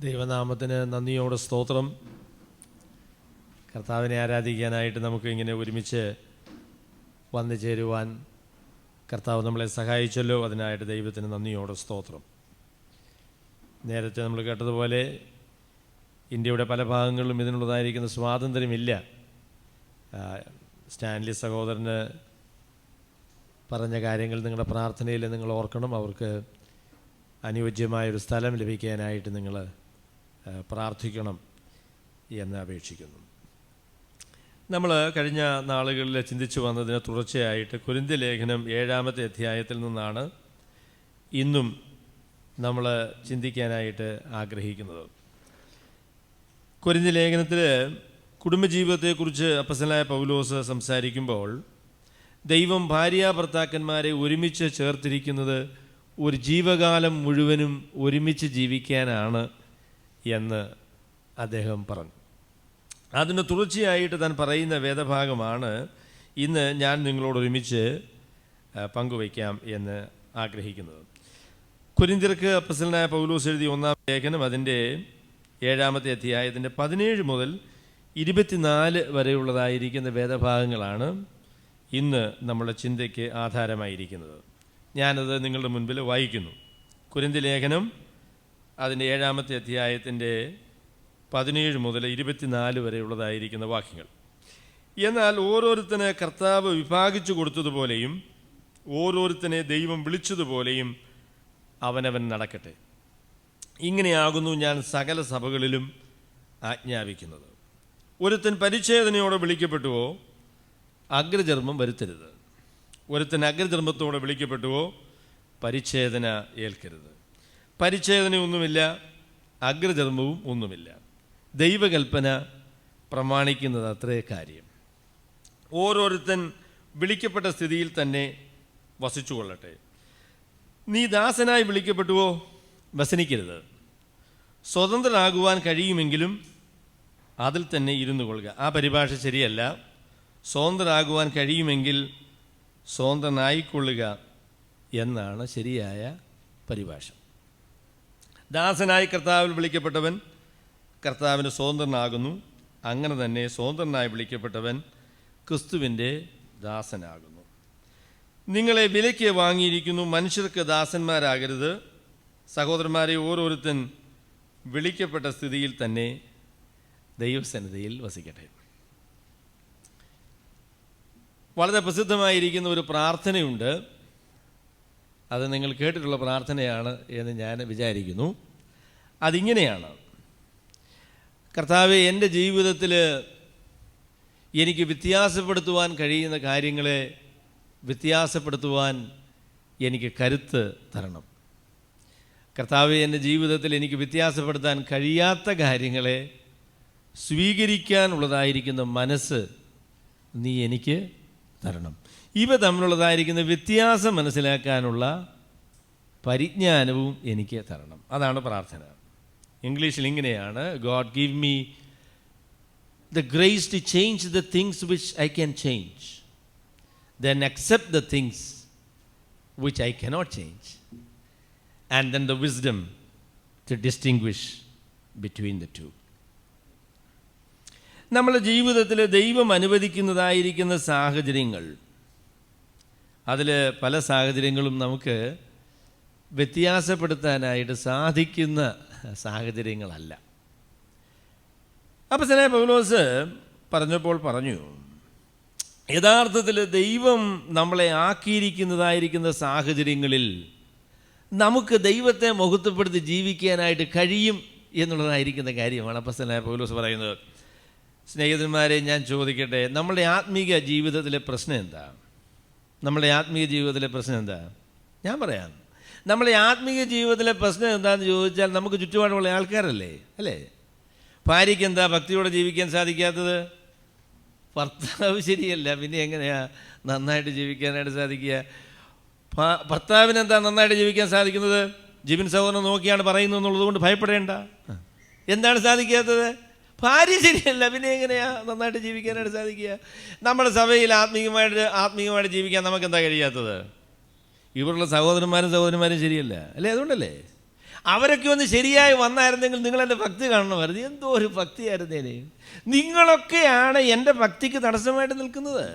ദൈവനാമത്തിന് നന്ദിയോടെ സ്തോത്രം. കർത്താവിനെ ആരാധിക്കാനായിട്ട് നമുക്ക് ഇങ്ങനെ ഒരുമിച്ച് വന്നു ചേരുവാൻ കർത്താവ് നമ്മളെ സഹായിച്ചല്ലോ. അതിനായിട്ട് ദൈവത്തിന് നന്ദിയോടെ സ്തോത്രം. നേരത്തെ നമ്മൾ കേട്ടതുപോലെ ഇന്ത്യയുടെ പല ഭാഗങ്ങളിലും ഇതിനുള്ളതായിരിക്കുന്ന സ്വാതന്ത്ര്യമില്ല. സ്റ്റാൻലി സഹോദരന് പറഞ്ഞ കാര്യങ്ങൾ നിങ്ങളുടെ പ്രാർത്ഥനയിൽ നിങ്ങൾ ഓർക്കണം. അവർക്ക് അനുയോജ്യമായൊരു സ്ഥലം ലഭിക്കാനായിട്ട് നിങ്ങൾ പ്രാർത്ഥിക്കണം എന്ന് അപേക്ഷിക്കുന്നു. നമ്മൾ കഴിഞ്ഞ നാളുകളിൽ ചിന്തിച്ചു വന്നതിന് തുടർച്ചയായിട്ട് കൊരിന്ത്യർ ലേഖനം 7-ാമത്തെ അധ്യായത്തിൽ നിന്നാണ് ഇന്നും നമ്മൾ ചിന്തിക്കാനായിട്ട് ആഗ്രഹിക്കുന്നത്. കൊരിന്ത്യർ ലേഖനത്തിൽ കുടുംബജീവിതത്തെക്കുറിച്ച് അപ്പോസ്തലനായ പൗലോസ് സംസാരിക്കുമ്പോൾ ദൈവം ഭാര്യാഭർത്താക്കന്മാരെ ഒരുമിച്ച് ചേർത്തിരിക്കുന്നത് ഒരു ജീവകാലം മുഴുവനും ഒരുമിച്ച് ജീവിക്കാനാണ് എന്ന് അദ്ദേഹം പറഞ്ഞു. അതിന് തുടർച്ചയായിട്ട് താൻ പറയുന്ന വേദഭാഗമാണ് ഇന്ന് ഞാൻ നിങ്ങളോട് ഒരുമിച്ച് പങ്കുവയ്ക്കാം എന്ന് ആഗ്രഹിക്കുന്നത്. കൊരിന്ത്യർക്ക് അപ്പോസ്തലനായ പൗലോസ് എഴുതിയ 1-ാം ലേഖനം അതിൻ്റെ 7-ാമത്തെ അധ്യായത്തിൻ്റെ 17 മുതൽ 24 വരെയുള്ളതായിരിക്കുന്ന വേദഭാഗങ്ങളാണ് ഇന്ന് നമ്മുടെ ചിന്തയ്ക്ക് ആധാരമായിരിക്കുന്നത്. ഞാനത് നിങ്ങളുടെ മുൻപിൽ വായിക്കുന്നു. കൊരിന്ത്യർ ലേഖനം അതിൻ്റെ 7-ാമത്തെ അധ്യായത്തിൻ്റെ 17 മുതൽ 24 വരെയുള്ളതായിരിക്കുന്ന വാക്യങ്ങൾ. എന്നാൽ ഓരോരുത്തനെ കർത്താവ് വിഭാഗിച്ചു കൊടുത്തതുപോലെയും ഓരോരുത്തനെ ദൈവം വിളിച്ചതുപോലെയും അവനവൻ നടക്കട്ടെ. ഇങ്ങനെയാകുന്നു ഞാൻ സകല സഭകളിലും ആജ്ഞാപിക്കുന്നത്. ഒരുത്തൻ പരിച്ഛേദനയോടെ വിളിക്കപ്പെട്ടുവോ അഗ്രചർമ്മം വരുത്തരുത്. ഒരുത്തൻ അഗ്രചർമ്മത്തോടെ വിളിക്കപ്പെട്ടുവോ പരിച്ഛേദന ഏൽക്കരുത്. പരിച്ഛേദനയൊന്നുമില്ല, അഗ്രചർമ്മവും ഒന്നുമില്ല. ദൈവകൽപ്പന പ്രമാണിക്കുന്നത് അത്രേ കാര്യം. ഓരോരുത്തൻ വിളിക്കപ്പെട്ട സ്ഥിതിയിൽ തന്നെ വസിച്ചുകൊള്ളട്ടെ. നീ ദാസനായി വിളിക്കപ്പെട്ടുവോ വ്യസനിക്കരുത്. സ്വതന്ത്രനാകുവാൻ കഴിയുമെങ്കിലും അതിൽ തന്നെ ഇരുന്നു കൊള്ളുക. ആ പരിഭാഷ ശരിയല്ല. സ്വതന്ത്രനാകുവാൻ കഴിയുമെങ്കിൽ സ്വതന്ത്രനായിക്കൊള്ളുക എന്നാണ് ശരിയായ പരിഭാഷ. ദാസനായി കർത്താവിൽ വിളിക്കപ്പെട്ടവൻ കർത്താവിന് സ്വതന്ത്രനാകുന്നു. അങ്ങനെ തന്നെ സ്വതന്ത്രനായി വിളിക്കപ്പെട്ടവൻ ക്രിസ്തുവിൻ്റെ ദാസനാകുന്നു. നിങ്ങളെ വിലയ്ക്ക് വാങ്ങിയിരിക്കുന്നു, മനുഷ്യർക്ക് ദാസന്മാരാകരുത്. സഹോദരന്മാരെ, ഓരോരുത്തൻ വിളിക്കപ്പെട്ട സ്ഥിതിയിൽ തന്നെ ദൈവസന്നിധിയിൽ വസിക്കട്ടെ. വളരെ പ്രസിദ്ധമായിരിക്കുന്ന ഒരു പ്രാർത്ഥനയുണ്ട്. അത് നിങ്ങൾ കേട്ടിട്ടുള്ള പ്രാർത്ഥനയാണ് എന്ന് ഞാൻ വിചാരിക്കുന്നു. അതിങ്ങനെയാണ്: കർത്താവേ, എൻ്റെ ജീവിതത്തിൽ എനിക്ക് വ്യത്യാസപ്പെടുത്തുവാൻ കഴിയുന്ന കാര്യങ്ങളെ വ്യത്യാസപ്പെടുത്തുവാൻ എനിക്ക് കരുത്ത് തരണം. കർത്താവേ, എൻ്റെ ജീവിതത്തിൽ എനിക്ക് വ്യത്യാസപ്പെടുത്താൻ കഴിയാത്ത കാര്യങ്ങളെ സ്വീകരിക്കാനുള്ളതായിരിക്കുന്ന മനസ്സ് നീ എനിക്ക് തരണം. ഇവ തമ്മിലുള്ളതായിരിക്കുന്ന വ്യത്യാസം മനസ്സിലാക്കാനുള്ള പരിജ്ഞാനവും എനിക്ക് തരണം. അതാണ് പ്രാർത്ഥന. ഇംഗ്ലീഷിൽ ഇങ്ങനെയാണ്: God give me the grace to change the things which I can change, then accept the things which I cannot change, and then the wisdom to distinguish between the two. നമ്മുടെ ജീവിതത്തിൽ ദൈവം അനുവദിക്കുന്നതായിരിക്കുന്ന സാഹചര്യങ്ങൾ, അതിൽ പല സാഹചര്യങ്ങളും നമുക്ക് വ്യത്യാസപ്പെടുത്താനായിട്ട് സാധിക്കുന്ന സാഹചര്യങ്ങളല്ല. അപ്പോസ്തലനായ പൗലോസ് പറഞ്ഞപ്പോൾ പറഞ്ഞു, യഥാർത്ഥത്തിൽ ദൈവം നമ്മളെ ആക്കിയിരിക്കുന്നതായിരിക്കുന്ന സാഹചര്യങ്ങളിൽ നമുക്ക് ദൈവത്തെ മഹത്വപ്പെടുത്തി ജീവിക്കാനായിട്ട് കഴിയും എന്നുള്ളതായിരിക്കുന്ന കാര്യമാണ് അപ്പോസ്തലനായ പൗലോസ് പറയുന്നത്. സ്നേഹിതന്മാരെ, ഞാൻ ചോദിക്കട്ടെ, നമ്മുടെ ആത്മീക ജീവിതത്തിലെ പ്രശ്നം എന്താ? നമ്മുടെ ആത്മീയ ജീവിതത്തിലെ പ്രശ്നം എന്താ? ഞാൻ പറയാം. നമ്മുടെ ആത്മീയ ജീവിതത്തിലെ പ്രശ്നം എന്താണെന്ന് ചോദിച്ചാൽ നമുക്ക് ചുറ്റുപാടുമുള്ള ആൾക്കാരല്ലേ, അല്ലേ? ഭാര്യയ്ക്ക് എന്താ ഭക്തിയോടെ ജീവിക്കാൻ സാധിക്കാത്തത്? ഭർത്താവ് ശരിയല്ല, പിന്നെ എങ്ങനെയാ നന്നായിട്ട് ജീവിക്കാനായിട്ട് സാധിക്കുക? ഭർത്താവിനെന്താ നന്നായിട്ട് ജീവിക്കാൻ സാധിക്കുന്നത്? ജിബിൻ സഹോദരനെ നോക്കിയാണ് പറയുന്നത് എന്നുള്ളത് കൊണ്ട് ഭയപ്പെടേണ്ട. എന്താണ് സാധിക്കാത്തത്? ഭാര്യ ശരിയല്ല, പിന്നെ എങ്ങനെയാ നന്നായിട്ട് ജീവിക്കാനായിട്ട് സാധിക്കുക? നമ്മുടെ സഭയിൽ ആത്മീയമായിട്ട് ജീവിക്കാൻ നമുക്ക് എന്താ കഴിയാത്തത്? ഇവിടെയുള്ള സഹോദരന്മാരും ശരിയല്ല, അല്ലേ? അതുകൊണ്ടല്ലേ. അവരൊക്കെ ഒന്ന് ശരിയായി വന്നായിരുന്നെങ്കിൽ നിങ്ങളെൻ്റെ ഭക്തി കാണണമായിരുന്നു. എന്തോ ഒരു ഭക്തിയായിരുന്നേനെ. നിങ്ങളൊക്കെയാണ് എൻ്റെ ഭക്തിക്ക് തടസ്സമായിട്ട് നിൽക്കുന്നത്.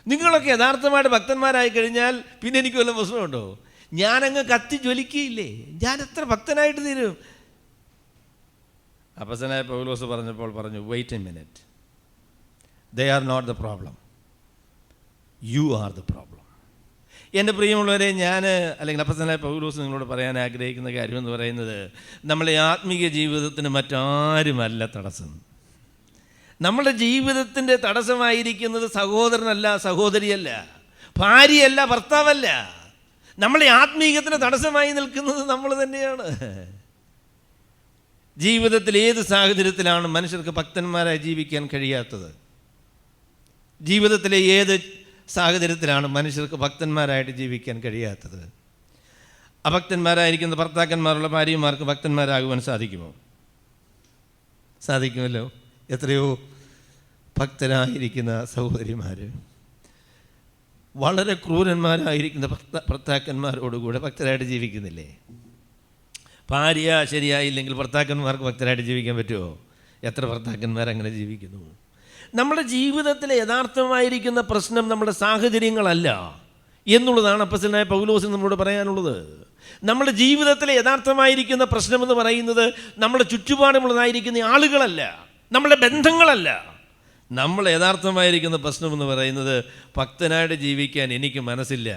നിങ്ങളൊക്കെ യഥാർത്ഥമായിട്ട് ഭക്തന്മാരായി കഴിഞ്ഞാൽ പിന്നെ എനിക്ക് വല്ല പ്രശ്നമുണ്ടോ? ഞാനങ്ങ് കത്തി ജ്വലിക്കുകയില്ലേ? ഞാൻ എത്ര ഭക്തനായിട്ട് തീരും? അപ്പസ്തലനായ പൗലോസ് പറഞ്ഞപ്പോൾ പറഞ്ഞു, wait a minute, they are not the problem, you are the problem. എൻ്റെ പ്രിയമുള്ളവരെ, അല്ലെങ്കിൽ അപ്പസ്തലനായ പൗലോസ് നിങ്ങളോട് പറയാൻ ആഗ്രഹിക്കുന്ന കാര്യമെന്ന് പറയുന്നത്, നമ്മളെ ആത്മീയ ജീവിതത്തിന് മറ്റാരുമല്ല തടസ്സം. നമ്മുടെ ജീവിതത്തിൻ്റെ തടസ്സമായിരിക്കുന്നത് സഹോദരനല്ല, സഹോദരിയല്ല, ഭാര്യയല്ല, ഭർത്താവല്ല. നമ്മളെ ആത്മീയത്തിന് തടസ്സമായി നിൽക്കുന്നത് നമ്മൾ തന്നെയാണ്. ജീവിതത്തിൽ ഏത് സാഹചര്യത്തിലാണ് മനുഷ്യർക്ക് ഭക്തന്മാരായി ജീവിക്കാൻ കഴിയാത്തത്? ജീവിതത്തിലെ ഏത് സാഹചര്യത്തിലാണ് മനുഷ്യർക്ക് ഭക്തന്മാരായിട്ട് ജീവിക്കാൻ കഴിയാത്തത്? അഭക്തന്മാരായിരിക്കുന്ന ഭർത്താക്കന്മാരുള്ള ഭാര്യമാർക്ക് ഭക്തന്മാരാകുവാൻ സാധിക്കുമോ? സാധിക്കുമല്ലോ. എത്രയോ ഭക്തരായിരിക്കുന്ന സഹോദരിമാർ വളരെ ക്രൂരന്മാരായിരിക്കുന്ന ഭർത്താക്കന്മാരോടുകൂടെ ഭക്തരായിട്ട് ജീവിക്കുന്നില്ലേ? ഭാര്യ ശരിയായില്ലെങ്കിൽ ഭർത്താക്കന്മാർക്ക് ഭക്തരായിട്ട് ജീവിക്കാൻ പറ്റുമോ? എത്ര ഭർത്താക്കന്മാരങ്ങനെ ജീവിക്കുന്നു? നമ്മുടെ ജീവിതത്തിലെ യഥാർത്ഥമായിരിക്കുന്ന പ്രശ്നം നമ്മുടെ സാഹചര്യങ്ങളല്ല എന്നുള്ളതാണ് അപ്പോസ്തലനായ പൗലോസിന് നമ്മളോട് പറയാനുള്ളത്. നമ്മുടെ ജീവിതത്തിലെ യഥാർത്ഥമായിരിക്കുന്ന പ്രശ്നമെന്ന് പറയുന്നത് നമ്മുടെ ചുറ്റുപാടുമുള്ളതായിരിക്കുന്ന ആളുകളല്ല, നമ്മുടെ ബന്ധങ്ങളല്ല. നമ്മൾ യഥാർത്ഥമായിരിക്കുന്ന പ്രശ്നമെന്ന് പറയുന്നത് ഭക്തനായിട്ട് ജീവിക്കാൻ എനിക്ക് മനസ്സില്ല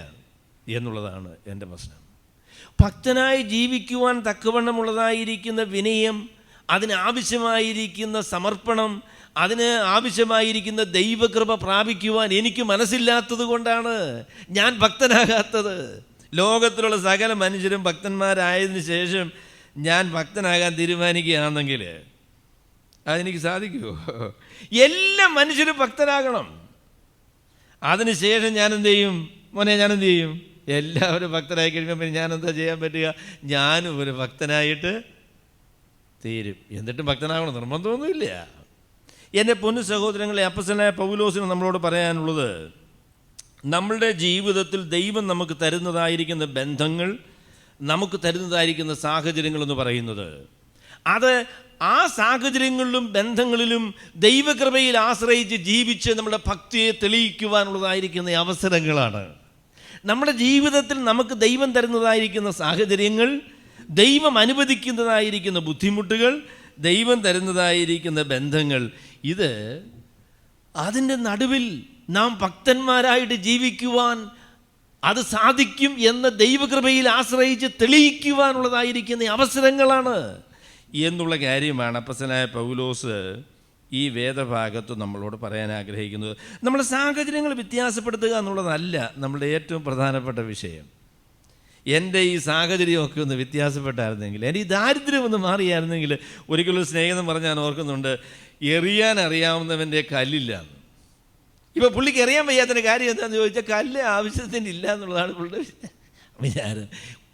എന്നുള്ളതാണ് എൻ്റെ പ്രശ്നം. ഭക്തനായി ജീവിക്കുവാൻ തക്കവണ്ണമുള്ളതായിരിക്കുന്ന വിനയം, അതിനാവശ്യമായിരിക്കുന്ന സമർപ്പണം, അതിന് ആവശ്യമായിരിക്കുന്ന ദൈവകൃപ പ്രാപിക്കുവാൻ എനിക്ക് മനസ്സില്ലാത്തത് കൊണ്ടാണ് ഞാൻ ഭക്തനാകാത്തത്. ലോകത്തിലുള്ള സകല മനുഷ്യരും ഭക്തന്മാരായതിനു ശേഷം ഞാൻ ഭക്തനാകാൻ തീരുമാനിക്കുകയാണെങ്കിൽ അതെനിക്ക് സാധിക്കുമോ? എല്ലാ മനുഷ്യരും ഭക്തനാകണം. അതിനുശേഷം ഞാനെന്ത് ചെയ്യും? ഞാനെന്ത് ചെയ്യും? എല്ലാവരും ഭക്തരായി കഴിയുമ്പോൾ ഞാനെന്താ ചെയ്യാൻ പറ്റുക? ഞാനും ഒരു ഭക്തനായിട്ട് തീരും. എന്നിട്ടും ഭക്തനാകണം നിർബന്ധമൊന്നുമില്ല. എൻ്റെ പൊന്നു സഹോദരങ്ങളെ, അപ്പോസ്തലനായ പൗലോസിന് നമ്മളോട് പറയാനുള്ളത്, നമ്മളുടെ ജീവിതത്തിൽ ദൈവം നമുക്ക് തരുന്നതായിരിക്കുന്ന ബന്ധങ്ങൾ, നമുക്ക് തരുന്നതായിരിക്കുന്ന സാഹചര്യങ്ങളെന്ന് പറയുന്നത്, അത് ആ സാഹചര്യങ്ങളിലും ബന്ധങ്ങളിലും ദൈവകൃപയിൽ ആശ്രയിച്ച് ജീവിച്ച് നമ്മുടെ ഭക്തിയെ തെളിയിക്കുവാനുള്ളതായിരിക്കുന്ന അവസരങ്ങളാണ്. നമ്മുടെ ജീവിതത്തിൽ നമുക്ക് ദൈവം തരുന്നതായിരിക്കുന്ന സാഹചര്യങ്ങൾ, ദൈവം അനുവദിക്കുന്നതായിരിക്കുന്ന ബുദ്ധിമുട്ടുകൾ, ദൈവം തരുന്നതായിരിക്കുന്ന ബന്ധങ്ങൾ, ഇത് അതിൻ്റെ നടുവിൽ നാം ഭക്തന്മാരായിട്ട് ജീവിക്കുവാൻ അത് സാധിക്കും എന്ന ദൈവകൃപയിൽ ആശ്രയിച്ച് തെളിയിക്കുവാനുള്ളതായിരിക്കുന്ന അവസരങ്ങളാണ് എന്നുള്ള കാര്യമാണ് അപ്പോസ്തലനായ പൗലോസ് ഈ വേദഭാഗത്ത് നമ്മളോട് പറയാൻ ആഗ്രഹിക്കുന്നത്. നമ്മുടെ സാഹചര്യങ്ങൾ വ്യത്യാസപ്പെടുത്തുക എന്നുള്ളതല്ല നമ്മളുടെ ഏറ്റവും പ്രധാനപ്പെട്ട വിഷയം. എൻ്റെ ഈ സാഹചര്യമൊക്കെ ഒന്ന് വ്യത്യാസപ്പെട്ടായിരുന്നെങ്കിൽ, എൻ്റെ ഈ ദാരിദ്ര്യം ഒന്ന് മാറിയായിരുന്നെങ്കിൽ, ഒരിക്കലും സ്നേഹിതം പറഞ്ഞ് ഞാൻ ഓർക്കുന്നുണ്ട്, എറിയാൻ അറിയാവുന്നവൻ്റെ കല്ലില്ല. ഇപ്പോൾ പുള്ളിക്ക് എറിയാൻ വയ്യാത്തതിൻ്റെ കാര്യം എന്താണെന്ന് ചോദിച്ചാൽ, കല്ല് ആവശ്യത്തിന് ഇല്ല എന്നുള്ളതാണ് പുള്ളിയുടെ വിചാരം.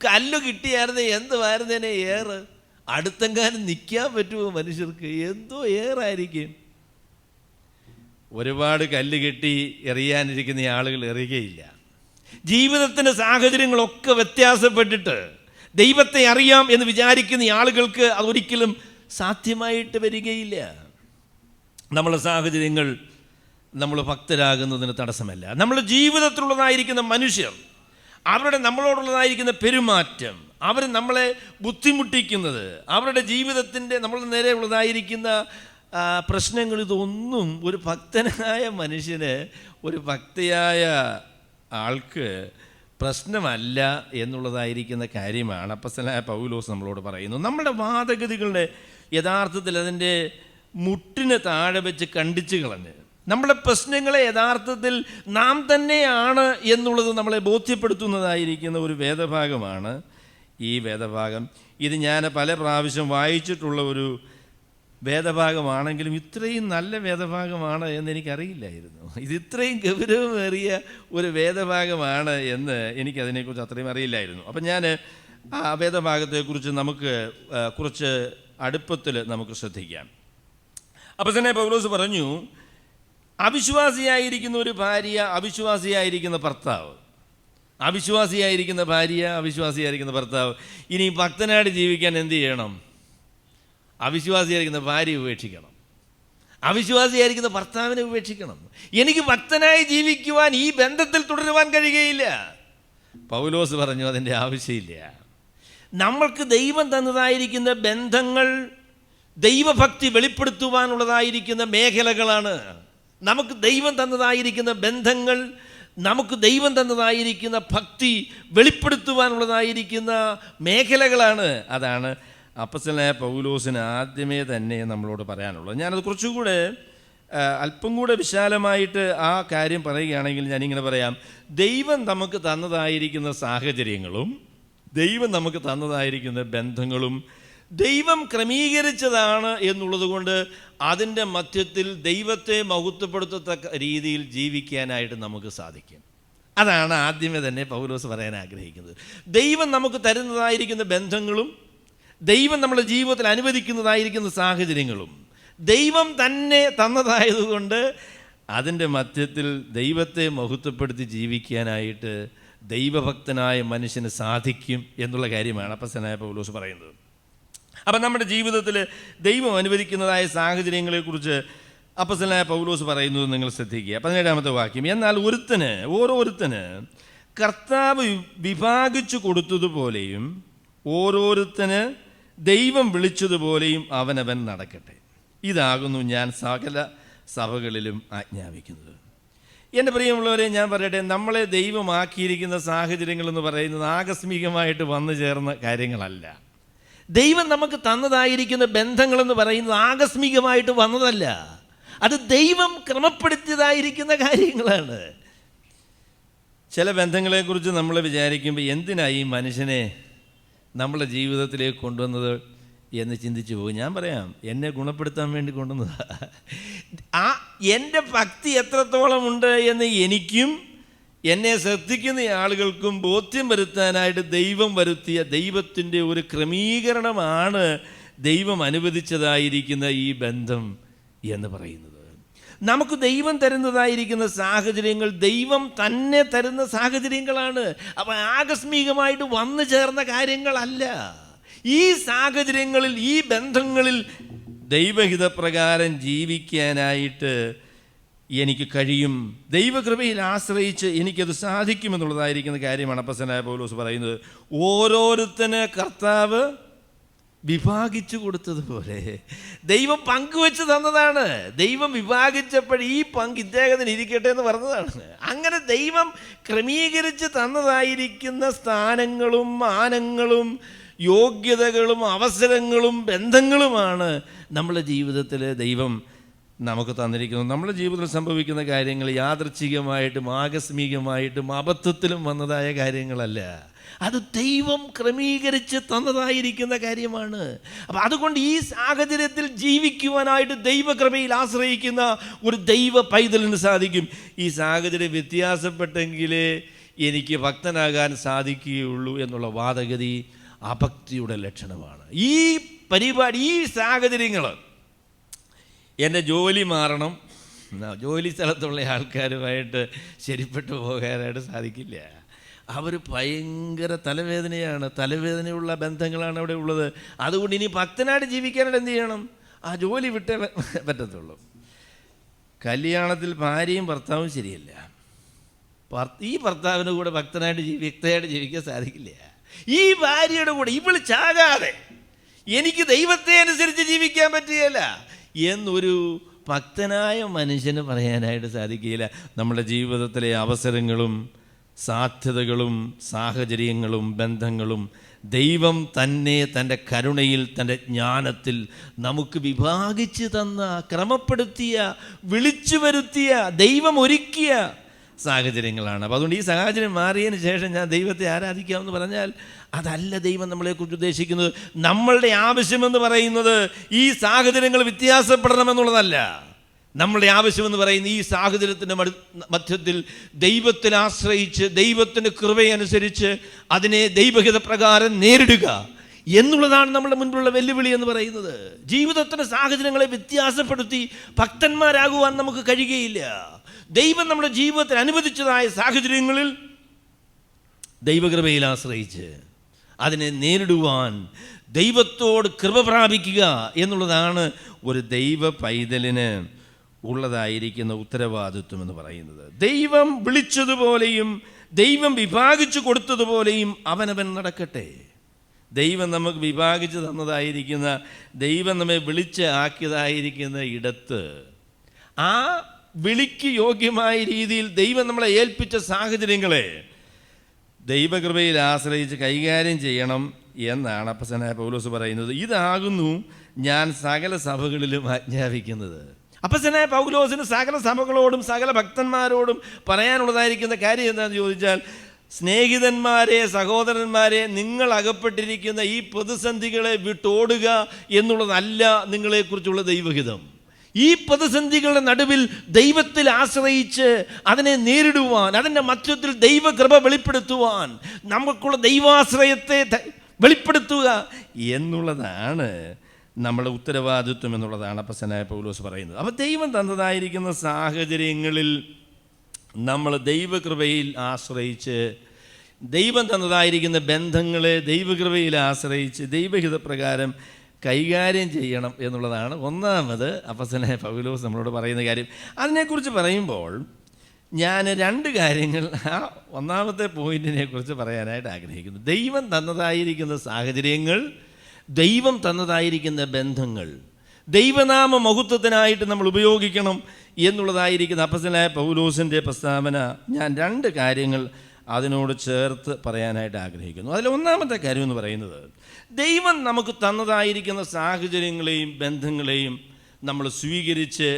കല്ല് കിട്ടിയായിരുന്നേ എന്തുമായിരുന്നേനെ ഏറ്. അടുത്തെങ്ങാനും നിൽക്കാൻ പറ്റുമോ മനുഷ്യർക്ക്? എന്തോ ഏറായിരിക്കും. ഒരുപാട് കല്ല് കെട്ടി എറിയാനിരിക്കുന്ന ആളുകൾ എറിയുകയില്ല. ജീവിതത്തിൻ്റെ സാഹചര്യങ്ങളൊക്കെ വ്യത്യാസപ്പെട്ടിട്ട് ദൈവത്തെ അറിയാം എന്ന് വിചാരിക്കുന്ന ആളുകൾക്ക് അതൊരിക്കലും സാധ്യമായിട്ട് വരികയില്ല. നമ്മളെ സാഹചര്യങ്ങൾ നമ്മൾ ഭക്തരാകുന്നതിന് തടസ്സമല്ല. നമ്മുടെ ജീവിതത്തിലുള്ളതായിരിക്കുന്ന മനുഷ്യർ, അവരുടെ നമ്മളോടുള്ളതായിരിക്കുന്ന പെരുമാറ്റം, അവർ നമ്മളെ ബുദ്ധിമുട്ടിക്കുന്നത്, അവരുടെ ജീവിതത്തിൻ്റെ നമ്മളുടെ നേരെ ഉള്ളതായിരിക്കുന്ന പ്രശ്നങ്ങൾ, ഇതൊന്നും ഒരു ഭക്തനായ മനുഷ്യന്, ഒരു ഭക്തിയായ ആൾക്ക് പ്രശ്നമല്ല എന്നുള്ളതായിരിക്കുന്ന കാര്യമാണ് അപ്പോസ്തലനായ പൗലോസ് നമ്മളോട് പറയുന്നത്. നമ്മുടെ വാദഗതികളുടെ യഥാർത്ഥത്തിൽ അതിൻ്റെ മുട്ടിന് താഴെ വെച്ച് കണ്ടിച്ച് കളഞ്ഞ് നമ്മുടെ പ്രശ്നങ്ങളെ യഥാർത്ഥത്തിൽ നാം തന്നെയാണ് എന്നുള്ളത് നമ്മളെ ബോധ്യപ്പെടുത്തുന്നതായിരിക്കുന്ന ഒരു വേദഭാഗമാണ് ഈ വേദഭാഗം. ഇത് ഞാൻ പല പ്രാവശ്യം വായിച്ചിട്ടുള്ള ഒരു വേദഭാഗമാണെങ്കിലും ഇത്രയും നല്ല വേദഭാഗമാണ് എന്നെനിക്കറിയില്ലായിരുന്നു. ഇത് ഇത്രയും ഗൗരവമേറിയ ഒരു വേദഭാഗമാണ് എന്ന് എനിക്കതിനെക്കുറിച്ച് അത്രയും അറിയില്ലായിരുന്നു. അപ്പം ഞാൻ ആ വേദഭാഗത്തെക്കുറിച്ച് നമുക്ക് കുറച്ച് അടുപ്പത്തിൽ നമുക്ക് ശ്രദ്ധിക്കാം. അപ്പം തന്നെ പൗലോസ് പറഞ്ഞു, അവിശ്വാസിയായിരിക്കുന്ന ഒരു ഭാര്യ, അവിശ്വാസിയായിരിക്കുന്ന ഭർത്താവ്, അവിശ്വാസിയായിരിക്കുന്ന ഭാര്യ, അവിശ്വാസിയായിരിക്കുന്ന ഭർത്താവ്. ഇനി ഭക്തനായിട്ട് ജീവിക്കാൻ എന്ത് ചെയ്യണം? അവിശ്വാസിയായിരിക്കുന്ന ഭാര്യ ഉപേക്ഷിക്കണം, അവിശ്വാസിയായിരിക്കുന്ന ഭർത്താവിനെ ഉപേക്ഷിക്കണം. എനിക്ക് ഭക്തനായി ജീവിക്കുവാൻ, ഈ ബന്ധത്തിൽ തുടരുവാൻ കഴിയുകയില്ല. പൗലോസ് പറഞ്ഞു അതിൻ്റെ ആവശ്യമില്ല. നമ്മൾക്ക് ദൈവം തന്നതായിരിക്കുന്ന ബന്ധങ്ങൾ ദൈവഭക്തി വെളിപ്പെടുത്തുവാനുള്ളതായിരിക്കുന്ന മേഖലകളാണ്. നമുക്ക് ദൈവം തന്നതായിരിക്കുന്ന ബന്ധങ്ങൾ, നമുക്ക് ദൈവം തന്നതായിരിക്കുന്ന ഭക്തി വെളിപ്പെടുത്തുവാനുള്ളതായിരിക്കുന്ന മേഖലകളാണ്. അതാണ് അപ്പോസ്തലനായ പൗലോസിന് ആദ്യമേ തന്നെ നമ്മളോട് പറയാനുള്ളത്. ഞാനത് കുറച്ചുകൂടെ അല്പം കൂടെ വിശാലമായിട്ട് ആ കാര്യം പറയുകയാണെങ്കിൽ ഞാനിങ്ങനെ പറയാം. ദൈവം നമുക്ക് തന്നതായിരിക്കുന്ന സാഹചര്യങ്ങളും ദൈവം നമുക്ക് തന്നതായിരിക്കുന്ന ബന്ധങ്ങളും ദൈവം ക്രമീകരിച്ചതാണ് എന്നുള്ളത് കൊണ്ട് അതിൻ്റെ മധ്യത്തിൽ ദൈവത്തെ മഹത്വപ്പെടുത്തത്തക്ക രീതിയിൽ ജീവിക്കാനായിട്ട് നമുക്ക് സാധിക്കും. അതാണ് ആദ്യമേ തന്നെ പൗലോസ് പറയാൻ ആഗ്രഹിക്കുന്നത്. ദൈവം നമുക്ക് തരുന്നതായിരിക്കുന്ന ബന്ധങ്ങളും ദൈവം നമ്മുടെ ജീവിതത്തിൽ അനുവദിക്കുന്നതായിരിക്കുന്ന സാഹചര്യങ്ങളും ദൈവം തന്നെ തന്നതായതുകൊണ്ട് അതിൻ്റെ മധ്യത്തിൽ ദൈവത്തെ മഹത്വപ്പെടുത്തി ജീവിക്കാനായിട്ട് ദൈവഭക്തനായ മനുഷ്യന് സാധിക്കും എന്നുള്ള കാര്യമാണ് അപ്പോസ്തലനായ പൗലോസ് പറയുന്നത്. അപ്പം നമ്മുടെ ജീവിതത്തിൽ ദൈവം അനുവദിക്കുന്നതായ സാഹചര്യങ്ങളെക്കുറിച്ച് അപ്പോസ്തലനായ പൗലോസ് പറയുന്നത് നിങ്ങൾ ശ്രദ്ധിക്കുക. 17-ാമത്തെ വാക്യം. എന്നാൽ ഓരോരുത്തന് കർത്താവ് വിഭാഗിച്ചു കൊടുത്തതുപോലെയും ഓരോരുത്തന് ദൈവം വിളിച്ചതുപോലെയും അവനവൻ നടക്കട്ടെ. ഇതാകുന്നു ഞാൻ സകല സഭകളിലും ആജ്ഞാപിക്കുന്നത്. എൻ്റെ പ്രിയമുള്ളവരെ, ഞാൻ പറയട്ടെ, നമ്മളെ ദൈവമാക്കിയിരിക്കുന്ന സാഹചര്യങ്ങളെന്ന് പറയുന്നത് ആകസ്മികമായിട്ട് വന്നു ചേർന്ന കാര്യങ്ങളല്ല. ദൈവം നമുക്ക് തന്നതായിരിക്കുന്ന ബന്ധങ്ങളെന്ന് പറയുന്നത് ആകസ്മികമായിട്ട് വന്നതല്ല. അത് ദൈവം ക്രമപ്പെടുത്തിയതായിരിക്കുന്ന കാര്യങ്ങളാണ്. ചില ബന്ധങ്ങളെക്കുറിച്ച് നമ്മൾ വിചാരിക്കുമ്പോൾ എന്തിനായി മനുഷ്യനെ നമ്മളെ ജീവിതത്തിലേക്ക് കൊണ്ടുവന്നത് എന്ന് ചിന്തിച്ചു പോകും. ഞാൻ പറയാം, എന്നെ ഗുണപ്പെടുത്താൻ വേണ്ടി കൊണ്ടുവന്നതാണ്. എൻ്റെ ഭക്തി എത്രത്തോളം ഉണ്ട് എന്ന് എനിക്കും എന്നെ ശ്രദ്ധിക്കുന്ന ആളുകൾക്കും ബോധ്യം വരുത്താനായിട്ട് ദൈവം വരുത്തിയ ദൈവത്തിൻ്റെ ഒരു ക്രമീകരണമാണ് ദൈവം അനുവദിച്ചതായിരിക്കുന്ന ഈ ബന്ധം എന്ന് പറയുന്നത്. നമുക്ക് ദൈവം തരുന്നതായിരിക്കുന്ന സാഹചര്യങ്ങൾ ദൈവം തന്നെ തരുന്ന സാഹചര്യങ്ങളാണ്. അപ്പം ആകസ്മികമായിട്ട് വന്നു ചേർന്ന കാര്യങ്ങളല്ല. ഈ സാഹചര്യങ്ങളിൽ, ഈ ബന്ധങ്ങളിൽ ദൈവഹിതപ്രകാരം ജീവിക്കാനായിട്ട് എനിക്ക് കഴിയും. ദൈവകൃപയിൽ ആശ്രയിച്ച് എനിക്കത് സാധിക്കുമെന്നുള്ളതായിരിക്കുന്ന കാര്യമാണ് അപ്പോസ്തലനായ പൗലോസ് പറയുന്നത്. ഓരോരുത്തന് കർത്താവ് വിഭാഗിച്ചു കൊടുത്തതുപോലെ ദൈവം പങ്കുവെച്ച് തന്നതാണ്. ദൈവം വിഭാഗിച്ചപ്പോൾ ഈ പങ്ക് ഇദ്ദേഹത്തിന് ഇരിക്കട്ടെ എന്ന് പറഞ്ഞതാണ്. അങ്ങനെ ദൈവം ക്രമീകരിച്ച് തന്നതായിരിക്കുന്ന സ്ഥാനങ്ങളും മാനങ്ങളും യോഗ്യതകളും അവസരങ്ങളും ബന്ധങ്ങളുമാണ് നമ്മുടെ ജീവിതത്തിൽ ദൈവം നമുക്ക് തന്നിരിക്കുന്നത്. നമ്മുടെ ജീവിതത്തിൽ സംഭവിക്കുന്ന കാര്യങ്ങൾ യാദൃച്ഛികമായിട്ടും ആകസ്മികമായിട്ടും അബദ്ധത്തിലും വന്നതായ കാര്യങ്ങളല്ല. അത് ദൈവം ക്രമീകരിച്ച് തന്നതായിരിക്കുന്ന കാര്യമാണ്. അപ്പം അതുകൊണ്ട് ഈ സാഹചര്യത്തിൽ ജീവിക്കുവാനായിട്ട് ദൈവകൃപയിൽ ആശ്രയിക്കുന്ന ഒരു ദൈവ പൈതലിന് സാധിക്കും. ഈ സാഹചര്യം വ്യത്യാസപ്പെട്ടെങ്കിലേ എനിക്ക് ഭക്തനാകാൻ സാധിക്കുകയുള്ളൂ എന്നുള്ള വാദഗതി അഭക്തിയുടെ ലക്ഷണമാണ്. ഈ പരിപാടി, ഈ സാഹചര്യങ്ങൾ, എൻ്റെ ജോലി മാറണം, ജോലി സ്ഥലത്തുള്ള ആൾക്കാരുമായിട്ട് ശരിപ്പെട്ടു പോകാനായിട്ട് സാധിക്കില്ല. അവർ ഭയങ്കര തലവേദനയാണ്, തലവേദനയുള്ള ബന്ധങ്ങളാണ് അവിടെ ഉള്ളത്. അതുകൊണ്ട് ഇനി ഭക്തനായിട്ട് ജീവിക്കാനായിട്ട് എന്ത് ചെയ്യണം? ആ ജോലി വിട്ടേ പറ്റത്തുള്ളൂ. കല്യാണത്തിൽ ഭാര്യയും ഭർത്താവും ശരിയല്ല. ഈ ഭർത്താവിൻ്റെ കൂടെ ഭക്തനായിട്ട് വ്യക്തമായിട്ട് ജീവിക്കാൻ സാധിക്കില്ല. ഈ ഭാര്യയുടെ കൂടെ ഇവൾ ചാകാതെ എനിക്ക് ദൈവത്തെ അനുസരിച്ച് ജീവിക്കാൻ പറ്റുകയില്ല എന്നൊരു ഭക്തനായ മനുഷ്യന് പറയാനായിട്ട് സാധിക്കുകയില്ല. നമ്മുടെ ജീവിതത്തിലെ അവസരങ്ങളും സാധ്യതകളും സാഹചര്യങ്ങളും ബന്ധങ്ങളും ദൈവം തന്നെ തൻ്റെ കരുണയിൽ, തൻ്റെ ജ്ഞാനത്തിൽ നമുക്ക് വിഭാഗിച്ച് തന്ന, ക്രമപ്പെടുത്തിയ, വിളിച്ചു വരുത്തിയ, ദൈവം ഒരുക്കിയ സാഹചര്യങ്ങളാണ്. അപ്പോൾ അതുകൊണ്ട് ഈ സാഹചര്യം മാറിയതിന് ശേഷം ഞാൻ ദൈവത്തെ ആരാധിക്കാമെന്ന് പറഞ്ഞാൽ അതല്ല ദൈവം നമ്മളെക്കുറിച്ച് ഉദ്ദേശിക്കുന്നത്. നമ്മളുടെ ആവശ്യമെന്ന് പറയുന്നത് ഈ സാഹചര്യങ്ങൾ വ്യത്യാസപ്പെടണമെന്നുള്ളതല്ല. നമ്മളുടെ ആവശ്യമെന്ന് പറയുന്ന ഈ സാഹചര്യത്തിൻ്റെ മധ്യത്തിൽ ദൈവത്തിൽ ആശ്രയിച്ച് ദൈവത്തിൻ്റെ കൃപയനുസരിച്ച് അതിനെ ദൈവഹിത പ്രകാരം നേരിടുക എന്നുള്ളതാണ് നമ്മുടെ മുൻപിലുള്ള വെല്ലുവിളി എന്ന് പറയുന്നത്. ജീവിതത്തിൻ്റെ സാഹചര്യങ്ങളെ വ്യത്യാസപ്പെടുത്തി ഭക്തന്മാരാകുവാൻ നമുക്ക് കഴിയുകയില്ല. ദൈവം നമ്മുടെ ജീവിതത്തിൽ അനുവദിച്ചതായ സാഹചര്യങ്ങളിൽ ദൈവകൃപയിൽ ആശ്രയിച്ച് അതിനെ നേരിടുവാൻ ദൈവത്തോട് കൃപ പ്രാപിക്കുക എന്നുള്ളതാണ് ഒരു ദൈവ പൈതലിന് ഉള്ളതായിരിക്കുന്ന ഉത്തരവാദിത്വം എന്ന് പറയുന്നത്. ദൈവം വിളിച്ചതുപോലെയും ദൈവം വിഭാഗിച്ചു കൊടുത്തതുപോലെയും അവനവൻ നടക്കട്ടെ. ദൈവം നമുക്ക് വിഭാഗിച്ച് തന്നതായിരിക്കുന്ന, ദൈവം നമ്മെ വിളിച്ച് ആക്കിയതായിരിക്കുന്ന ഇടത്ത് ആ വിളിക്ക് യോഗ്യമായ രീതിയിൽ ദൈവം നമ്മളെ ഏൽപ്പിച്ച സാഹചര്യങ്ങളെ ദൈവകൃപയിൽ ആശ്രയിച്ച് കൈകാര്യം ചെയ്യണം എന്നാണ് അപ്പോസ്തലനായ പൗലോസ് പറയുന്നത്. ഇതാകുന്നു ഞാൻ സകല സഭകളിലും ആജ്ഞാപിക്കുന്നത്. അപ്പോസ്തലനായ പൗലോസിന് സകല സഭകളോടും സകല ഭക്തന്മാരോടും പറയാനുള്ളതായിരിക്കുന്ന കാര്യം എന്താണെന്ന് ചോദിച്ചാൽ, സ്നേഹിതന്മാരെ, സഹോദരന്മാരെ, നിങ്ങൾ അകപ്പെട്ടിരിക്കുന്ന ഈ പ്രതിസന്ധികളെ വിട്ടോടുക എന്നുള്ളതല്ല നിങ്ങളെക്കുറിച്ചുള്ള ദൈവഹിതം. ഈ പ്രതിസന്ധികളുടെ നടുവിൽ ദൈവത്തിൽ ആശ്രയിച്ച് അതിനെ നേരിടുവാൻ, അതിൻ്റെ മധ്യത്തിൽ ദൈവകൃപ വെളിപ്പെടുത്തുവാൻ, നമുക്കുള്ള ദൈവാശ്രയത്തെ വെളിപ്പെടുത്തുക എന്നുള്ളതാണ് നമ്മുടെ ഉത്തരവാദിത്വം എന്നുള്ളതാണ് അപ്പോസ്തലനായ പൗലോസ് പറയുന്നത്. അപ്പോൾ ദൈവം തന്നതായിരിക്കുന്ന സാഹചര്യങ്ങളിൽ നമ്മൾ ദൈവകൃപയിൽ ആശ്രയിച്ച്, ദൈവം തന്നതായിരിക്കുന്ന ബന്ധങ്ങളെ ദൈവകൃപയിൽ ആശ്രയിച്ച് ദൈവഹിതപ്രകാരം കൈകാര്യം ചെയ്യണം എന്നുള്ളതാണ് ഒന്നാമത് അപ്പോസ്തലനായ പൗലോസ് നമ്മളോട് പറയുന്ന കാര്യം. അതിനെക്കുറിച്ച് പറയുമ്പോൾ ഞാൻ രണ്ട് കാര്യങ്ങൾ ആ ഒന്നാമത്തെ പോയിന്റിനെ കുറിച്ച് പറയാനായിട്ട് ആഗ്രഹിക്കുന്നു. ദൈവം തന്നതായിരിക്കുന്ന സാഹചര്യങ്ങൾ, ദൈവം തന്നതായിരിക്കുന്ന ബന്ധങ്ങൾ ദൈവനാമ മഹത്വത്തിനായിട്ട് നമ്മൾ ഉപയോഗിക്കണം എന്നുള്ളതായിരിക്കുന്ന അപ്പോസ്തലനായ പൗലോസിൻ്റെ പ്രസ്താവന ഞാൻ രണ്ട് കാര്യങ്ങൾ അതിനോട് ചേർത്ത് പറയാനായിട്ട് ആഗ്രഹിക്കുന്നു. അതിൽ ഒന്നാമത്തെ കാര്യം എന്ന് പറയുന്നത്, ദൈവം നമുക്ക് തന്നതായിരിക്കുന്ന സാഹചര്യങ്ങളെയും ബന്ധങ്ങളെയും നമ്മൾ സ്വീകരിച്ച്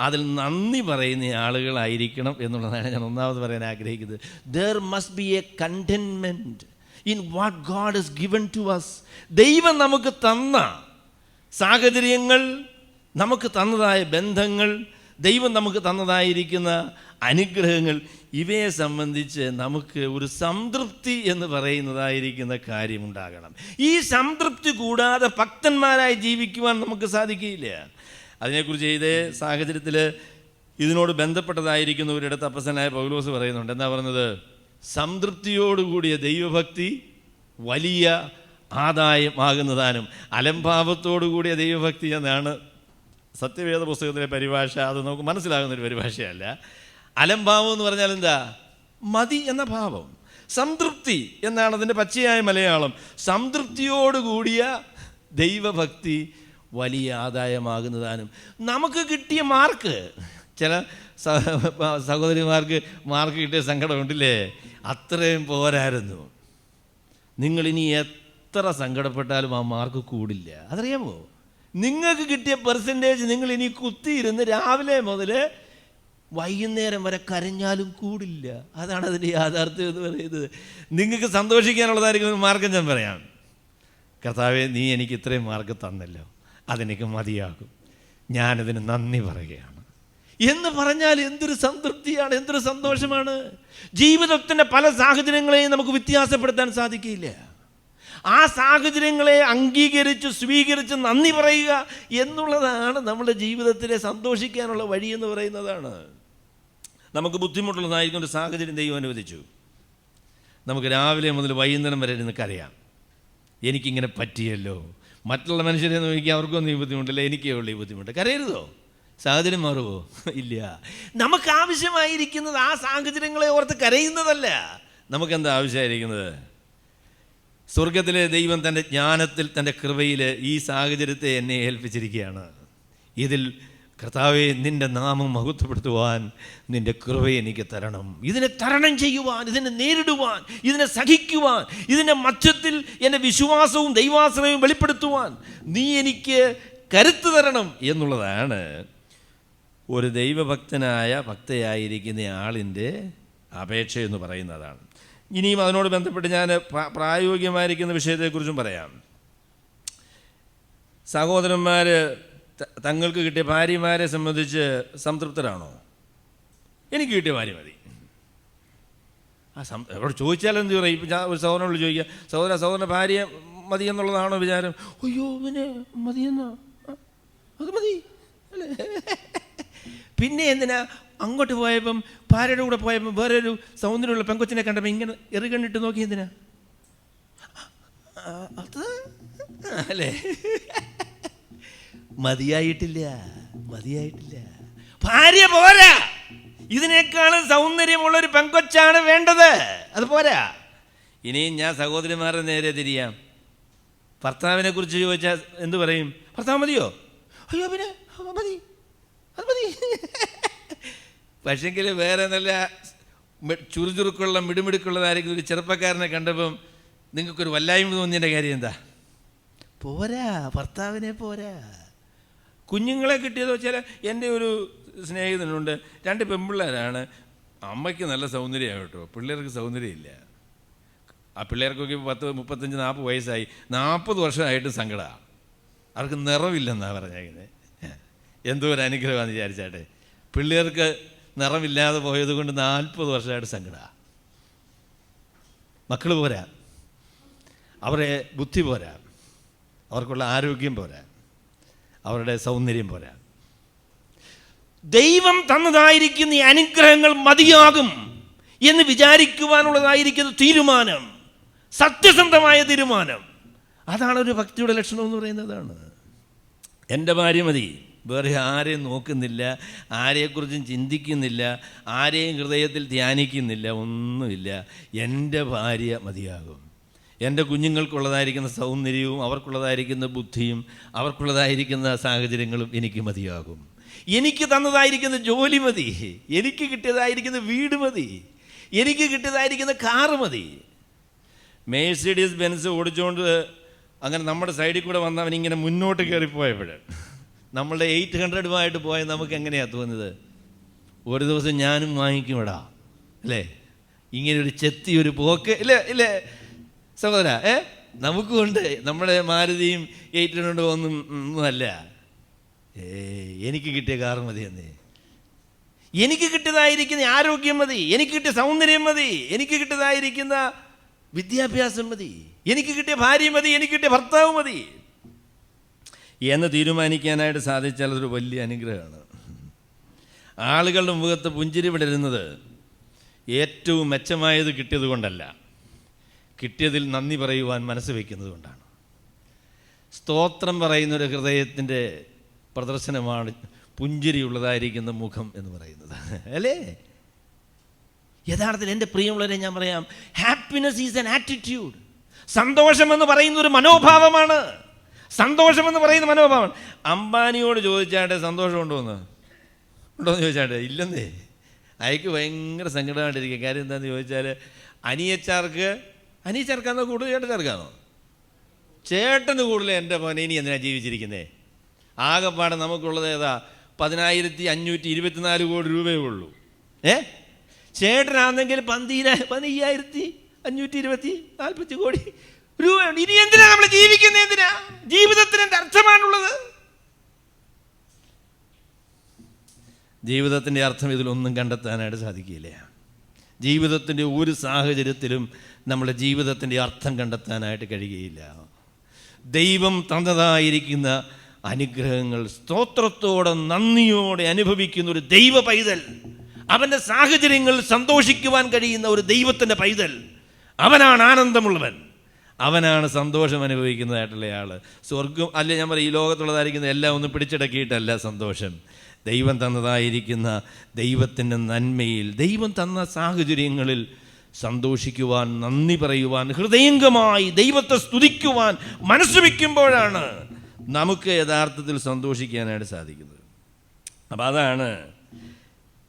അതിൽ നന്ദി പറയുന്ന ആളുകളായിരിക്കണം എന്നുള്ളതാണ് ഞാൻ ഒന്നാമത് പറയാൻ ആഗ്രഹിക്കുന്നത്. There must be a contentment in what God has given to us. ദൈവം നമുക്ക് തന്ന സാഹചര്യങ്ങൾ, നമുക്ക് തന്നതായ ബന്ധങ്ങൾ, ദൈവം നമുക്ക് തന്നതായിരിക്കുന്ന അനുഗ്രഹങ്ങൾ, ഇവയെ സംബന്ധിച്ച് നമുക്ക് ഒരു സംതൃപ്തി എന്ന് പറയുന്നതായിരിക്കുന്ന കാര്യമുണ്ടാകണം. ഈ സംതൃപ്തി കൂടാതെ ഭക്തന്മാരായി ജീവിക്കുവാൻ നമുക്ക് സാധിക്കില്ല. അതിനെക്കുറിച്ച് ഇതേ സാഹചര്യത്തിൽ ഇതിനോട് ബന്ധപ്പെട്ടതായിരിക്കുന്ന ഒരിടത്ത് അപ്പോസ്തലനായ പൗലോസ് പറയുന്നുണ്ട്. എന്താ പറയുന്നത്? സംതൃപ്തിയോടുകൂടിയ ദൈവഭക്തി വലിയ ആദായമാകുന്നതാനും അലംഭാവത്തോടുകൂടിയ ദൈവഭക്തി എന്നാണ് സത്യവേദ പുസ്തകത്തിലെ പരിഭാഷ. അത് നമുക്ക് മനസ്സിലാകുന്നൊരു പരിഭാഷയല്ല. അലംഭാവം എന്ന് പറഞ്ഞാൽ എന്താ? മതി എന്ന ഭാവം. സംതൃപ്തി എന്നാണ് അതിൻ്റെ പച്ചയായ മലയാളം. സംതൃപ്തിയോടുകൂടിയ ദൈവഭക്തി വലിയ ആദായമാകുന്നതാനും. നമുക്ക് കിട്ടിയ മാർക്ക്, ചില സഹോദരിമാർക്ക് മാർക്ക് കിട്ടിയ സങ്കടമുണ്ടല്ലേ, അത്രയും പോരായിരുന്നു. നിങ്ങളിനി എത്ര സങ്കടപ്പെട്ടാലും ആ മാർക്ക് കൂടില്ല. അതറിയാമോ? നിങ്ങൾക്ക് കിട്ടിയ പെർസെൻറ്റേജ് നിങ്ങൾ ഇനി കുത്തിയിരുന്ന് രാവിലെ മുതൽ വൈകുന്നേരം വരെ കരഞ്ഞാലും കൂടില്ല. അതാണ് അതിൻ്റെ യാഥാർത്ഥ്യം എന്ന് പറയുന്നത്. നിങ്ങൾക്ക് സന്തോഷിക്കാനുള്ളതായിരിക്കും മാർഗം ഞാൻ പറയാം. കർത്താവേ, നീ എനിക്ക് ഇത്രയും മാർക്ക് തന്നല്ലോ, അതെനിക്ക് മതിയാകും, ഞാനതിന് നന്ദി പറയുകയാണ് എന്ന് പറഞ്ഞാൽ എന്തൊരു സംതൃപ്തിയാണ്, എന്തൊരു സന്തോഷമാണ്. ജീവിതത്തിൻ്റെ പല സാഹചര്യങ്ങളെയും നമുക്ക് വ്യത്യാസപ്പെടുത്താൻ സാധിക്കില്ല. ആ സാഹചര്യങ്ങളെ അംഗീകരിച്ച് സ്വീകരിച്ച് നന്ദി പറയുക എന്നുള്ളതാണ് നമ്മുടെ ജീവിതത്തിലെ സന്തോഷിക്കാനുള്ള വഴിയെന്ന് പറയുന്നതാണ്. നമുക്ക് ബുദ്ധിമുട്ടുള്ളതായിരിക്കും ഒരു സാഹചര്യം ദൈവം അനുവദിച്ചു. നമുക്ക് രാവിലെ മുതൽ വൈകുന്നേരം വരെ ഇരുന്ന് കരയാം, എനിക്കിങ്ങനെ പറ്റിയല്ലോ. മറ്റുള്ള മനുഷ്യരെ നോക്കിയാൽ അവർക്കൊന്നും ഈ ബുദ്ധിമുട്ടില്ല, എനിക്കേ ഉള്ളൂ ഈ ബുദ്ധിമുട്ട്. കരയരുതോ? സാഹചര്യം മാറുമോ? ഇല്ല. നമുക്ക് ആവശ്യമായിരിക്കുന്നത് ആ സാഹചര്യങ്ങളെ ഓർത്ത് കരയുന്നതല്ല. നമുക്കെന്താ ആവശ്യമായിരിക്കുന്നത്? സ്വർഗത്തിലെ ദൈവം തൻ്റെ ജ്ഞാനത്തിൽ, തൻ്റെ കൃപയിൽ ഈ സാഹചര്യത്തെ എന്നെ ഏൽപ്പിച്ചിരിക്കുകയാണ്. ഇതിൽ കർത്താവേ, നിൻ്റെ നാമം മഹത്വപ്പെടുത്തുവാൻ നിൻ്റെ കൃപ എനിക്ക് തരണം. ഇതിനെ തരണം ചെയ്യുവാൻ, ഇതിനെ നേരിടുവാൻ, ഇതിനെ സഹിക്കുവാൻ, ഇതിൻ്റെ മധ്യത്തിൽ എൻ്റെ വിശ്വാസവും ദൈവാശ്രയവും വെളിപ്പെടുത്തുവാൻ നീ എനിക്ക് കരുത്ത് തരണം എന്നുള്ളതാണ് ഒരു ദൈവഭക്തനായ ഭക്തയായിരിക്കുന്ന ആളിൻ്റെ അപേക്ഷ എന്ന് പറയുന്നതാണ്. ഇനിയും അതിനോട് ബന്ധപ്പെട്ട് ഞാൻ പ്രായോഗികമായിരിക്കുന്ന വിഷയത്തെക്കുറിച്ചും പറയാം. സഹോദരന്മാർ തങ്ങൾക്ക് കിട്ടിയ ഭാര്യമാരെ സംബന്ധിച്ച് സംതൃപ്തരാണോ? എനിക്ക് കിട്ടിയ ഭാര്യ മതി. അവിടെ ചോദിച്ചാൽ എന്ത് പറയും? ഇപ്പം ഞാൻ ഒരു സഹോദരനോട് ചോദിക്കുക, സഹോദരൻ്റെ ഭാര്യ മതി എന്നുള്ളതാണോ വിചാരം? അയ്യോ, പിന്നെ മതിയെന്നോ? അത് മതി അല്ലേ? പിന്നെ എന്തിനാ അങ്ങോട്ട് പോയപ്പം ഭാര്യയുടെ കൂടെ പോയപ്പം വേറൊരു സൗന്ദര്യമുള്ള പെങ്കൊച്ചിനെ കണ്ടപ്പോൾ ഇങ്ങനെ എറുകണ്ണിട്ട് നോക്കി എന്തിനാ അത് അല്ലേ? മതിയായിട്ടില്ല. ഭാര്യ പോരാ, ഇതിനേക്കാളും സൗന്ദര്യമുള്ളൊരു പെങ്കൊച്ചാണ് വേണ്ടത്. അത് പോരാ. ഇനിയും ഞാൻ സഹോദരിമാരുടെ നേരെ തിരിയാം. ഭർത്താവിനെ കുറിച്ച് ചോദിച്ചാൽ എന്തു പറയും? ഭർത്താവ് മതിയോ? അയ്യോ പിന്നെ മതി, അത് മതി. പക്ഷെങ്കിൽ വേറെ നല്ല ചുറുചുറുക്കുള്ള മിടുമിടുക്കുള്ളതായിരിക്കും ഒരു ചെറുപ്പക്കാരനെ കണ്ടപ്പം നിങ്ങൾക്കൊരു വല്ലായ്മ തോന്നിയതിൻ്റെ കാര്യം എന്താ? പോരാ, ഭർത്താവിനെ പോരാ. കുഞ്ഞുങ്ങളെ കിട്ടിയതോ വെച്ചാൽ എൻ്റെ ഒരു സ്നേഹിതനുണ്ട്, 2 പെൺപിള്ളേരാണ്. അമ്മയ്ക്ക് നല്ല സൗന്ദര്യമാണ് കേട്ടോ, പിള്ളേർക്ക് സൗന്ദര്യമില്ല. ആ പിള്ളേർക്കൊക്കെ 10, 35, 40 വയസ്സായി, 40 വർഷമായിട്ട് സങ്കടമാണ്. അവർക്ക് നിറമില്ലെന്നാണ് പറഞ്ഞേക്കുന്നത്. എന്തോ ഒരു അനുഗ്രഹമാണെന്ന് വിചാരിച്ചാട്ടെ. പിള്ളേർക്ക് നിറമില്ലാതെ പോയത് കൊണ്ട് 40 വർഷമായിട്ട് സങ്കടമാണ്. മക്കൾ പോരാ, അവരെ ബുദ്ധി പോരാ, അവർക്കുള്ള ആരോഗ്യം പോരാ, അവരുടെ സൗന്ദര്യം പോരാ. ദൈവം തന്നതായിരിക്കുന്ന ഈ അനുഗ്രഹങ്ങൾ മതിയാകും എന്ന് വിചാരിക്കുവാനുള്ളതായിരിക്കുന്ന തീരുമാനം, സത്യസന്ധമായ തീരുമാനം, അതാണ് ഒരു ഭക്തിയുടെ ലക്ഷണം എന്ന് പറയുന്നതാണ്. എൻ്റെ ഭാര്യ മതി, വേറെ ആരെയും നോക്കുന്നില്ല, ആരെക്കുറിച്ചും ചിന്തിക്കുന്നില്ല, ആരെയും ഹൃദയത്തിൽ ധ്യാനിക്കുന്നില്ല, ഒന്നുമില്ല. എൻ്റെ ഭാര്യ മതിയാകും. എൻ്റെ കുഞ്ഞുങ്ങൾക്കുള്ളതായിരിക്കുന്ന സൗന്ദര്യവും അവർക്കുള്ളതായിരിക്കുന്ന ബുദ്ധിയും അവർക്കുള്ളതായിരിക്കുന്ന സാഹചര്യങ്ങളും എനിക്ക് മതിയാകും. എനിക്ക് തന്നതായിരിക്കുന്ന ജോലി മതി, എനിക്ക് കിട്ടിയതായിരിക്കുന്ന വീട് മതി, എനിക്ക് കിട്ടിയതായിരിക്കുന്ന കാറ് മതി. മെഴ്സിഡീസ് ബെൻസ് ഓടിച്ചുകൊണ്ട് അങ്ങനെ നമ്മുടെ സൈഡിൽ കൂടെ വന്നവനിങ്ങനെ മുന്നോട്ട് കയറിപ്പോയപ്പോൾ നമ്മളുടെ 800 പോയ നമുക്ക് എങ്ങനെയാണ് തോന്നുന്നത്? ഒരു ദിവസം ഞാനും വാങ്ങിക്കുമെടാ അല്ലേ, ഇങ്ങനെ ഒരു ചെത്തിയൊരു പോക്ക് ഇല്ലേ സഹോദര? നമുക്കുമുണ്ട്. നമ്മുടെ മാരുതിയും 800 ഒന്നുമല്ല. എനിക്ക് കിട്ടിയ കാർ മതി എന്നേ, എനിക്ക് കിട്ടിയതായിരിക്കുന്ന ആരോഗ്യം മതി, എനിക്ക് കിട്ടിയ സൗന്ദര്യം മതി, എനിക്ക് കിട്ടിയതായിരിക്കുന്ന വിദ്യാഭ്യാസം മതി, എനിക്ക് കിട്ടിയ ഭാര്യ മതി, എനിക്ക് കിട്ടിയ ഭർത്താവ് മതി എന്ന് തീരുമാനിക്കാനായിട്ട് സാധിച്ചാൽ അതൊരു വലിയ അനുഗ്രഹമാണ്. ആളുകളുടെ മുഖത്ത് പുഞ്ചിരി വിടരുന്നത് ഏറ്റവും മെച്ചമായത് കിട്ടിയത് കൊണ്ടല്ല, കിട്ടിയതിൽ നന്ദി പറയുവാൻ മനസ്സ് വയ്ക്കുന്നത് കൊണ്ടാണ്. സ്തോത്രം പറയുന്നൊരു ഹൃദയത്തിൻ്റെ പ്രദർശനമാണ് പുഞ്ചിരിയുള്ളതായിരിക്കുന്ന മുഖം എന്ന് പറയുന്നത്, അല്ലേ? യഥാർത്ഥത്തിൽ എൻ്റെ പ്രിയമുള്ളവരെ ഞാൻ പറയാം, ഹാപ്പിനെസ് ഈസ് ആൻ ആറ്റിറ്റ്യൂഡ്. സന്തോഷമെന്ന് പറയുന്ന ഒരു മനോഭാവമാണ്. സന്തോഷമെന്ന് പറയുന്ന മനോഭാവമാണ്. അംബാനിയോട് ചോദിച്ചാട്ടെ സന്തോഷമുണ്ടോയെന്ന് ചോദിച്ചാട്ടെ, ഇല്ലെന്നേ. അയക്ക് ഭയങ്കര സങ്കടമായിട്ടിരിക്കുക. കാര്യം എന്താണെന്ന് ചോദിച്ചാൽ അനിയച്ചാർക്കാണോ കൂടുതൽ ചേട്ടച്ചാർക്കാണോ? ചേട്ടന് കൂടുതൽ. എൻ്റെ മോനെ ഇനി എന്തിനാണ് ജീവിച്ചിരിക്കുന്നത്? ആകെപ്പാടെ നമുക്കുള്ളത് ഏതാ? 10,524 കോടി രൂപയേ ഉള്ളൂ. ചേട്ടനാണെങ്കിൽ 15,540 കോടി രൂപയുണ്ട്. ഇനി എന്തിനാ നമ്മൾ ജീവിക്കുന്നത്? എന്തിനാ? ജീവിതത്തിന് എന്ത് അർത്ഥമാണുള്ളത്? ജീവിതത്തിൻ്റെ അർത്ഥം ഇതിലൊന്നും കണ്ടെത്താനായിട്ട് സാധിക്കില്ല. ജീവിതത്തിൻ്റെ ഒരു സാഹചര്യത്തിലും നമ്മുടെ ജീവിതത്തിൻ്റെ അർത്ഥം കണ്ടെത്താനായിട്ട് കഴിയുകയില്ല. ദൈവം തന്നതായിരിക്കുന്ന അനുഗ്രഹങ്ങൾ സ്തോത്രത്തോടെ നന്ദിയോടെ അനുഭവിക്കുന്ന ഒരു ദൈവ പൈതൽ, അവൻ്റെ സാഹചര്യങ്ങളിൽ സന്തോഷിക്കുവാൻ കഴിയുന്ന ഒരു ദൈവത്തിൻ്റെ പൈതൽ, അവനാണ് ആനന്ദമുള്ളവൻ, അവനാണ് സന്തോഷം അനുഭവിക്കുന്നതായിട്ടുള്ള ആൾ. സ്വർഗം അല്ലെ ഞാൻ പറയും, ഈ ലോകത്തുള്ളതായിരിക്കുന്ന എല്ലാം ഒന്നും പിടിച്ചടക്കിയിട്ടല്ല സന്തോഷം. ദൈവം തന്നതായിരിക്കുന്ന ദൈവത്തിൻ്റെ നന്മയിൽ, ദൈവം തന്ന സാഹചര്യങ്ങളിൽ സന്തോഷിക്കുവാൻ, നന്ദി പറയുവാൻ, ഹൃദയംഗമായി ദൈവത്തെ സ്തുതിക്കുവാൻ മനസ്സ് വയ്ക്കുമ്പോഴാണ് നമുക്ക് യഥാർത്ഥത്തിൽ സന്തോഷിക്കാനായിട്ട് സാധിക്കുന്നത്. അപ്പം അതാണ്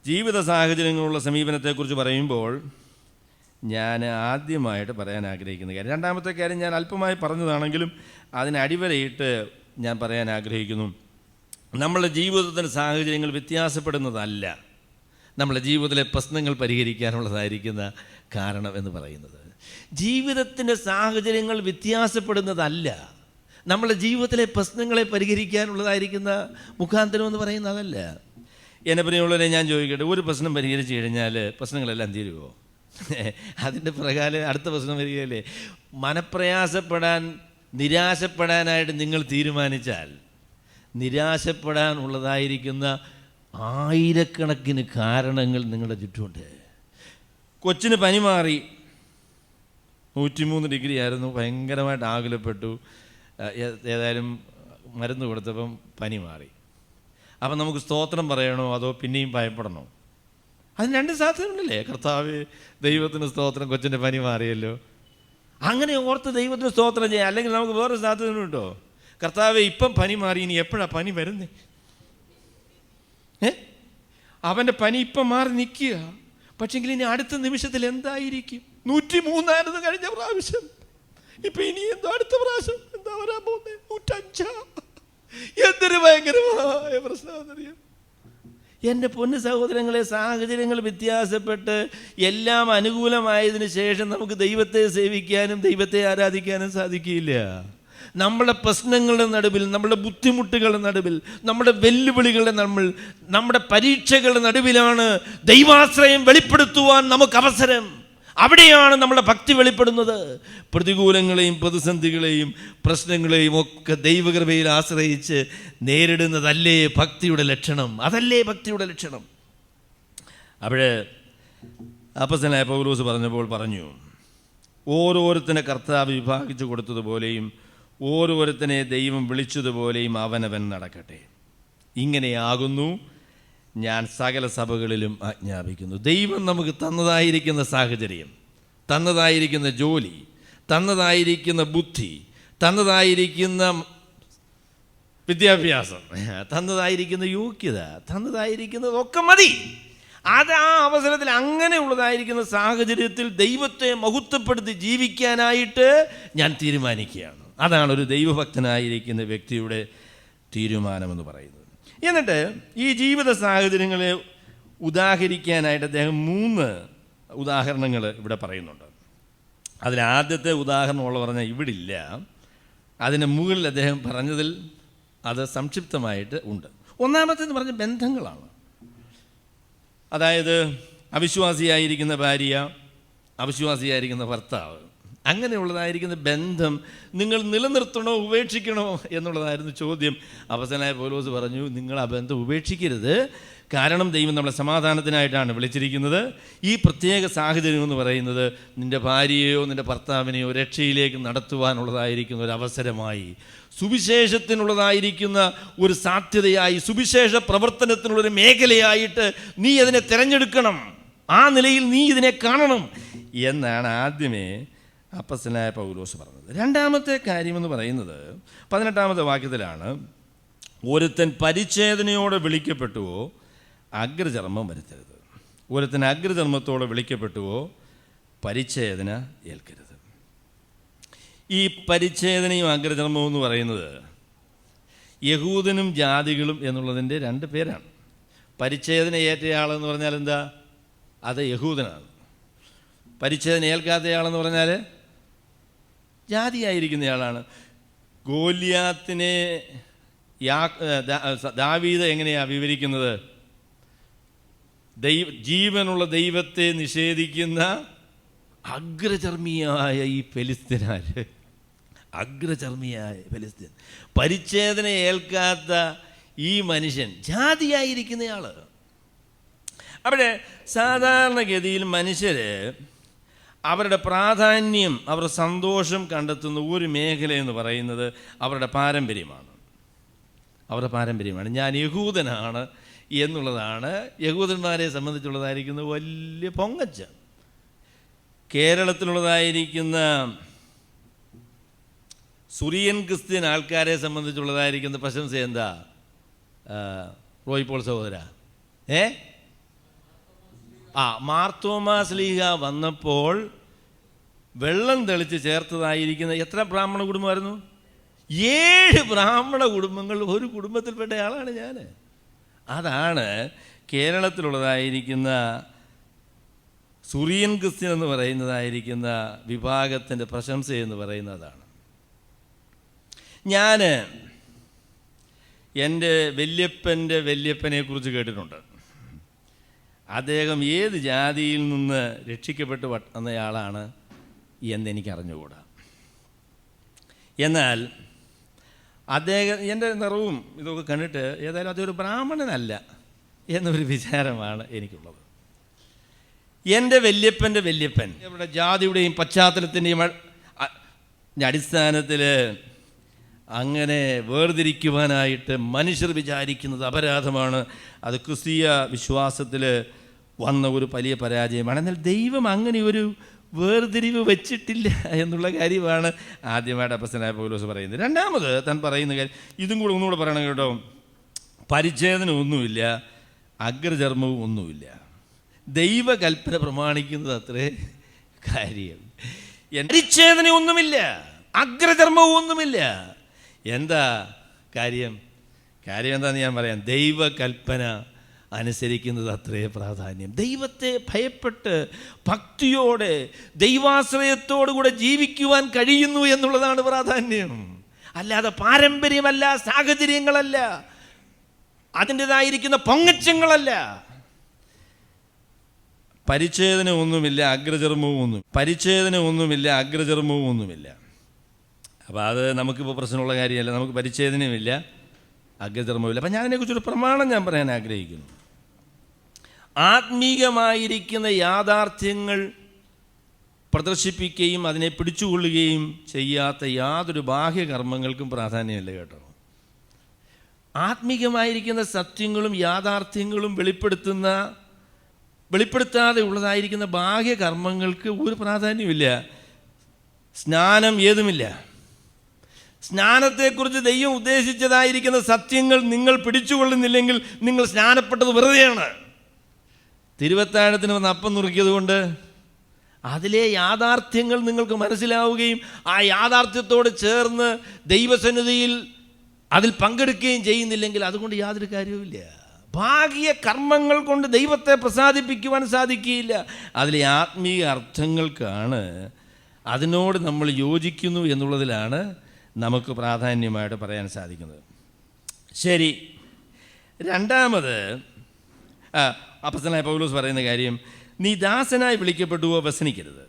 ജീവിത സാഹചര്യങ്ങളുള്ള സമീപനത്തെക്കുറിച്ച് പറയുമ്പോൾ ഞാൻ ആദ്യമായിട്ട് പറയാൻ ആഗ്രഹിക്കുന്ന കാര്യം. രണ്ടാമത്തെ കാര്യം ഞാൻ അല്പമായി പറഞ്ഞതാണെങ്കിലും അതിന് അടിവരയിട്ട് ഞാൻ പറയാൻ ആഗ്രഹിക്കുന്നു. നമ്മളുടെ ജീവിതത്തിൻ്റെ സാഹചര്യങ്ങൾ വ്യത്യാസപ്പെടുന്നതല്ല നമ്മുടെ ജീവിതത്തിലെ പ്രശ്നങ്ങൾ പരിഹരിക്കാനുള്ളതായിരിക്കുന്ന കാരണം എന്ന് പറയുന്നത്. ജീവിതത്തിൻ്റെ സാഹചര്യങ്ങൾ വ്യത്യാസപ്പെടുന്നതല്ല നമ്മുടെ ജീവിതത്തിലെ പ്രശ്നങ്ങളെ പരിഹരിക്കാനുള്ളതായിരിക്കുന്ന മുഖാന്തരം എന്ന് പറയുന്നതല്ല. എന്നെ പ്രിയമുള്ളവരെ ഞാൻ ചോദിക്കട്ടെ, ഒരു പ്രശ്നം പരിഹരിച്ചു കഴിഞ്ഞാൽ പ്രശ്നങ്ങളെല്ലാം തീരുമോ? അതിൻ്റെ പ്രകാരം അടുത്ത പ്രശ്നം വരികയല്ലേ? മനപ്രയാസപ്പെടാൻ, നിരാശപ്പെടാനായിട്ട് നിങ്ങൾ തീരുമാനിച്ചാൽ നിരാശപ്പെടാനുള്ളതായിരിക്കുന്ന ആയിരക്കണക്കിന് കാരണങ്ങൾ നിങ്ങളുടെ ചുറ്റുമുണ്ട്. കൊച്ചിന് പനി മാറി, 103 ഡിഗ്രി ആയിരുന്നു, ഭയങ്കരമായിട്ട് ആകുലപ്പെട്ടു. ഏതായാലും മരുന്ന് കൊടുത്തപ്പം പനി മാറി. അപ്പം നമുക്ക് സ്തോത്രം പറയണോ അതോ പിന്നെയും ഭയപ്പെടണോ? അതിന് രണ്ട് സാധ്യതയുണ്ടല്ലേ. കർത്താവ്, ദൈവത്തിന് സ്തോത്രം, കൊച്ചിൻ്റെ പനി മാറിയല്ലോ, അങ്ങനെ ഓർത്ത് ദൈവത്തിന് സ്തോത്രം ചെയ്യാം. അല്ലെങ്കിൽ നമുക്ക് വേറെ സാധ്യതയുണ്ടോ? കർത്താവ്, ഇപ്പം പനി മാറി, ഇനി എപ്പോഴാണ് പനി വരുന്നേ? അവൻ്റെ പനി ഇപ്പം മാറി നിൽക്കുക, പക്ഷെങ്കിൽ ഇനി അടുത്ത നിമിഷത്തിൽ എന്തായിരിക്കും? 103 കഴിഞ്ഞ പ്രാവശ്യം, ഇപ്പം ഇനി എന്തോ അടുത്ത പ്രാവശ്യം എന്താ വരാൻ പോകുന്നത്? 105. എന്തൊരു ഭയങ്കരമായ പ്രശ്നമാണെന്നറിയാം. എൻ്റെ പൊന്നു സഹോദരങ്ങളെ, സാഹചര്യങ്ങൾ വ്യത്യാസപ്പെട്ട് എല്ലാം അനുകൂലമായതിനു ശേഷം നമുക്ക് ദൈവത്തെ സേവിക്കാനും ദൈവത്തെ ആരാധിക്കാനും സാധിക്കില്ല. നമ്മുടെ പ്രശ്നങ്ങളുടെ നടുവിൽ, നമ്മുടെ ബുദ്ധിമുട്ടുകളുടെ നടുവിൽ, നമ്മുടെ വെല്ലുവിളികളുടെ നമ്മുടെ പരീക്ഷകളുടെ നടുവിലാണ് ദൈവാശ്രയം വെളിപ്പെടുത്തുവാൻ നമുക്ക് അവസരം. അവിടെയാണ് നമ്മുടെ ഭക്തി വെളിപ്പെടുന്നത്. പ്രതികൂലങ്ങളെയും പ്രതിസന്ധികളെയും പ്രശ്നങ്ങളെയും ഒക്കെ ദൈവകൃപയിൽ ആശ്രയിച്ച് നേരിടുന്നതല്ലേ ഭക്തിയുടെ ലക്ഷണം? അതല്ലേ ഭക്തിയുടെ ലക്ഷണം? അവിടെ അപ്പോസ്തലനായ പൗലോസ് പറഞ്ഞപ്പോൾ പറഞ്ഞു, ഓരോരുത്തനെ കർത്താവ് വിഭാഗിച്ചു കൊടുത്തതുപോലെയും ഓരോരുത്തനെ ദൈവം വിളിച്ചതുപോലെയും അവനവൻ നടക്കട്ടെ. ഇങ്ങനെയാകുന്നു ഞാൻ സകല സഭകളിലും ആജ്ഞാപിക്കുന്നു. ദൈവം നമുക്ക് തന്നതായിരിക്കുന്ന സാഹചര്യം, തന്നതായിരിക്കുന്ന ജോലി, തന്നതായിരിക്കുന്ന ബുദ്ധി, തന്നതായിരിക്കുന്ന വിദ്യാഭ്യാസം, തന്നതായിരിക്കുന്ന യോഗ്യത, തന്നതായിരിക്കുന്നതൊക്കെ മതി. അത് ആ അവസരത്തിൽ അങ്ങനെയുള്ളതായിരിക്കുന്ന സാഹചര്യത്തിൽ ദൈവത്തെ മഹത്വപ്പെടുത്തി ജീവിക്കാനായിട്ട് ഞാൻ തീരുമാനിക്കുകയാണ്. അതാണ് ഒരു ദൈവഭക്തനായിരിക്കുന്ന വ്യക്തിയുടെ തീരുമാനമെന്ന് പറയുന്നത്. എന്നിട്ട് ഈ ജീവിത സാഹചര്യങ്ങളെ ഉദാഹരിക്കാനായിട്ട് അദ്ദേഹം 3 ഉദാഹരണങ്ങൾ ഇവിടെ പറയുന്നുണ്ട്. അതിലാദ്യത്തെ ഉദാഹരണമുള്ള പറഞ്ഞാൽ ഇവിടെ ഇല്ല, അതിന് മുകളിൽ അദ്ദേഹം പറഞ്ഞതിൽ അത് സംക്ഷിപ്തമായിട്ട് ഉണ്ട്. ഒന്നാമത്തേന്ന് പറഞ്ഞ ബന്ധങ്ങളാണ്. അതായത് അവിശ്വാസിയായിരിക്കുന്ന ഭാര്യ, അവിശ്വാസിയായിരിക്കുന്ന ഭർത്താവ്, അങ്ങനെയുള്ളതായിരിക്കുന്ന ബന്ധം നിങ്ങൾ നിലനിർത്തണോ ഉപേക്ഷിക്കണോ എന്നുള്ളതായിരുന്നു ചോദ്യം. അപ്പോസ്തലനായ പൗലോസ് പറഞ്ഞു, നിങ്ങൾ ആ ബന്ധം ഉപേക്ഷിക്കരുത്. കാരണം ദൈവം നമ്മളെ സമാധാനത്തിനായിട്ടാണ് വിളിച്ചിരിക്കുന്നത്. ഈ പ്രത്യേക സാഹചര്യം എന്ന് പറയുന്നത് നിൻ്റെ ഭാര്യയെയോ നിൻ്റെ ഭർത്താവിനെയോ രക്ഷയിലേക്ക് നടത്തുവാനുള്ളതായിരിക്കുന്ന ഒരു അവസരമായി, സുവിശേഷത്തിനുള്ളതായിരിക്കുന്ന ഒരു സാധ്യതയായി, സുവിശേഷ പ്രവർത്തനത്തിനുള്ളൊരു മേഖലയായിട്ട് നീ അതിനെ തിരഞ്ഞെടുക്കണം. ആ നിലയിൽ നീ ഇതിനെ കാണണം എന്നാണ് ആദ്യമേ അപ്പോസ്തലനായ പൗലോസ് പറഞ്ഞത്. രണ്ടാമത്തെ കാര്യമെന്ന് പറയുന്നത് 18-ാമത്തെ വാക്യത്തിലാണ്, ഒരുത്തൻ പരിച്ഛേദനയോടെ വിളിക്കപ്പെട്ടുവോ അഗ്രചർമ്മം വരുത്തരുത്. ഒരുത്തൻ അഗ്രചർമ്മത്തോടെ വിളിക്കപ്പെട്ടുവോ പരിച്ഛേദന ഏൽക്കരുത്. ഈ പരിച്ഛേദനയും അഗ്രചർമ്മവും എന്ന് പറയുന്നത് യഹൂദനും ജാതികളും എന്നുള്ളതിൻ്റെ 2 പേരാണ്. പരിച്ഛേദന ഏറ്റയാളെന്ന് പറഞ്ഞാൽ എന്താ? അത് യഹൂദനാണ്. പരിച്ഛേദന ഏൽക്കാത്തയാളെന്ന് പറഞ്ഞാൽ ജാതിയായിരിക്കുന്നയാളാണ്. ഗോലിയാത്തിനെ ദാവീദ് എങ്ങനെയാണ് വിവരിക്കുന്നത്? ജീവനുള്ള ദൈവത്തെ നിഷേധിക്കുന്ന അഗ്രചർമ്മിയായ ഈ ഫെലിസ്ത്യനാര്, അഗ്രചർമ്മിയായ ഫെലിസ്ത്യൻ, പരിച്ഛേദന ഏൽക്കാത്ത ഈ മനുഷ്യൻ ജാതിയായിരിക്കുന്നയാൾ. അവിടെ സാധാരണഗതിയിൽ മനുഷ്യർ അവരുടെ പ്രാധാന്യം, അവരുടെ സന്തോഷം കണ്ടെത്തുന്ന ഒരു മേഖല എന്ന് പറയുന്നത് അവരുടെ പാരമ്പര്യമാണ്. അവരുടെ പാരമ്പര്യമാണ്. ഞാൻ യഹൂദനാണ് എന്നുള്ളതാണ് യഹൂദന്മാരെ സംബന്ധിച്ചുള്ളതായിരിക്കുന്ന വലിയ പൊങ്ങച്ച. കേരളത്തിലുള്ളതായിരിക്കുന്ന സുറിയൻ ക്രിസ്ത്യൻ ആൾക്കാരെ സംബന്ധിച്ചുള്ളതായിരിക്കുന്ന പ്രശംസ എന്താ? റോയ് പോൾ സഹോദര, മാർത്തോമാ ശ്ലീഹ വന്നപ്പോൾ വെള്ളം തെളിച്ച് ചേർത്തതായിരിക്കുന്ന എത്ര ബ്രാഹ്മണ കുടുംബമായിരുന്നു? 7 ബ്രാഹ്മണ കുടുംബങ്ങൾ ഒരു കുടുംബത്തിൽപ്പെട്ട ആളാണ് ഞാൻ. അതാണ് കേരളത്തിലുള്ളതായിരിക്കുന്ന സുറിയൻ ക്രിസ്ത്യൻ എന്ന് പറയുന്നതായിരിക്കുന്ന വിഭാഗത്തിൻ്റെ പ്രശംസ എന്ന് പറയുന്നതാണ്. ഞാൻ എൻ്റെ വല്യപ്പനെക്കുറിച്ച് കേട്ടിട്ടുണ്ട്. അദ്ദേഹം ഏത് ജാതിയിൽ നിന്ന് രക്ഷിക്കപ്പെട്ട് വന്നയാളാണ് എന്നെനിക്കറിഞ്ഞുകൂടാ. എന്നാൽ അദ്ദേഹം, എൻ്റെ നിറവും ഇതൊക്കെ കണ്ടിട്ട് ഏതായാലും അതൊരു ബ്രാഹ്മണനല്ല എന്നൊരു വിചാരമാണ് എനിക്കുള്ളത്. എൻ്റെ വല്യപ്പൻ്റെ വല്യപ്പൻ ഇവിടെ ജാതിയുടെയും പശ്ചാത്തലത്തിൻ്റെയും അടിസ്ഥാനത്തിൽ അങ്ങനെ വേർതിരിക്കുവാനായിട്ട് മനുഷ്യർ വിചാരിക്കുന്നത് അപരാധമാണ്. അത് ക്രിസ്തീയ വിശ്വാസത്തിൽ വന്ന ഒരു വലിയ പരാജയമാണ്. എന്നാൽ ദൈവം അങ്ങനെ ഒരു വേർതിരിവ് വെച്ചിട്ടില്ല എന്നുള്ള കാര്യമാണ് ആദ്യമായിട്ട് അപ്പസ്തലനായ പൗലോസ് പറയുന്നത്. രണ്ടാമത് താൻ പറയുന്ന കാര്യം ഇതും കൂടെ ഒന്നുകൂടെ പറയണം കേട്ടോ. പരിച്ഛേദന ഒന്നുമില്ല, അഗ്രചർമ്മവും ഒന്നുമില്ല. ദൈവകൽപ്പന പ്രമാണിക്കുന്നത് അത്രേ കാര്യം. പരിച്ഛേദന ഒന്നുമില്ല, അഗ്രചർമ്മവും ഒന്നുമില്ല. എന്താ കാര്യം? കാര്യം എന്താണെന്ന് ഞാൻ പറയാം. ദൈവകൽപ്പന അനുസരിക്കുന്നത് അത്രേ പ്രാധാന്യം. ദൈവത്തെ ഭയപ്പെട്ട് ഭക്തിയോടെ ദൈവാശ്രയത്തോടുകൂടെ ജീവിക്കുവാൻ കഴിയുന്നു എന്നുള്ളതാണ് പ്രാധാന്യം. അല്ലാതെ പാരമ്പര്യമല്ല, സാഹചര്യങ്ങളല്ല, അതിൻ്റെതായിരിക്കുന്ന പൊങ്ങച്ചങ്ങളല്ല. പരിച്ഛേദന ഒന്നുമില്ല, അഗ്രചർമ്മവും ഒന്നുമില്ല. അപ്പോൾ അത് നമുക്കിപ്പോൾ പ്രശ്നമുള്ള കാര്യമല്ല. നമുക്ക് പരിച്ഛേദനയുമില്ല, അഗ്രചർമ്മമില്ല. അപ്പം ഞാൻ അതിനെക്കുറിച്ചൊരു പ്രമാണം ഞാൻ പറയാൻ ആഗ്രഹിക്കുന്നു. ആത്മീകമായിരിക്കുന്ന യാഥാർത്ഥ്യങ്ങൾ പ്രദർശിപ്പിക്കുകയും അതിനെ പിടിച്ചുകൊള്ളുകയും ചെയ്യാത്ത യാതൊരു ബാഹ്യകർമ്മങ്ങൾക്കും പ്രാധാന്യമില്ല കേട്ടോ. ആത്മീകമായിരിക്കുന്ന സത്യങ്ങളും യാഥാർത്ഥ്യങ്ങളും വെളിപ്പെടുത്താതെ ഉള്ളതായിരിക്കുന്ന ബാഹ്യകർമ്മങ്ങൾക്ക് ഒരു പ്രാധാന്യമില്ല. സ്നാനം ഏതുമില്ല. സ്നാനത്തെക്കുറിച്ച് ദൈവം ഉദ്ദേശിച്ചതായിരിക്കുന്ന സത്യങ്ങൾ നിങ്ങൾ പിടിച്ചുകൊള്ളുന്നില്ലെങ്കിൽ നിങ്ങൾ സ്നാനപ്പെട്ടത് വെറുതെയാണ്. തിരുവത്താഴത്തിന് വന്ന് അപ്പം നുറുക്കിയത് കൊണ്ട് അതിലെ യാഥാർത്ഥ്യങ്ങൾ നിങ്ങൾക്ക് മനസ്സിലാവുകയും ആ യാഥാർത്ഥ്യത്തോട് ചേർന്ന് ദൈവസന്നിധിയിൽ അതിൽ പങ്കെടുക്കുകയും ചെയ്യുന്നില്ലെങ്കിൽ അതുകൊണ്ട് യാതൊരു കാര്യവുമില്ല. ഭാഗിക കർമ്മങ്ങൾ കൊണ്ട് ദൈവത്തെ പ്രസാദിപ്പിക്കുവാൻ സാധിക്കുകയില്ല. അതിലെ ആത്മീയ അർത്ഥങ്ങൾക്കാണ്, അതിനോട് നമ്മൾ യോജിക്കുന്നു എന്നുള്ളതിലാണ് നമുക്ക് പ്രാധാന്യമായിട്ട് പറയാൻ സാധിക്കുന്നത്. ശരി, രണ്ടാമത് അപ്പസ്തലനായ പൗലോസ് പറയുന്ന കാര്യം, നീ ദാസനായി വിളിക്കപ്പെട്ടുവോ വ്യസനിക്കരുത്.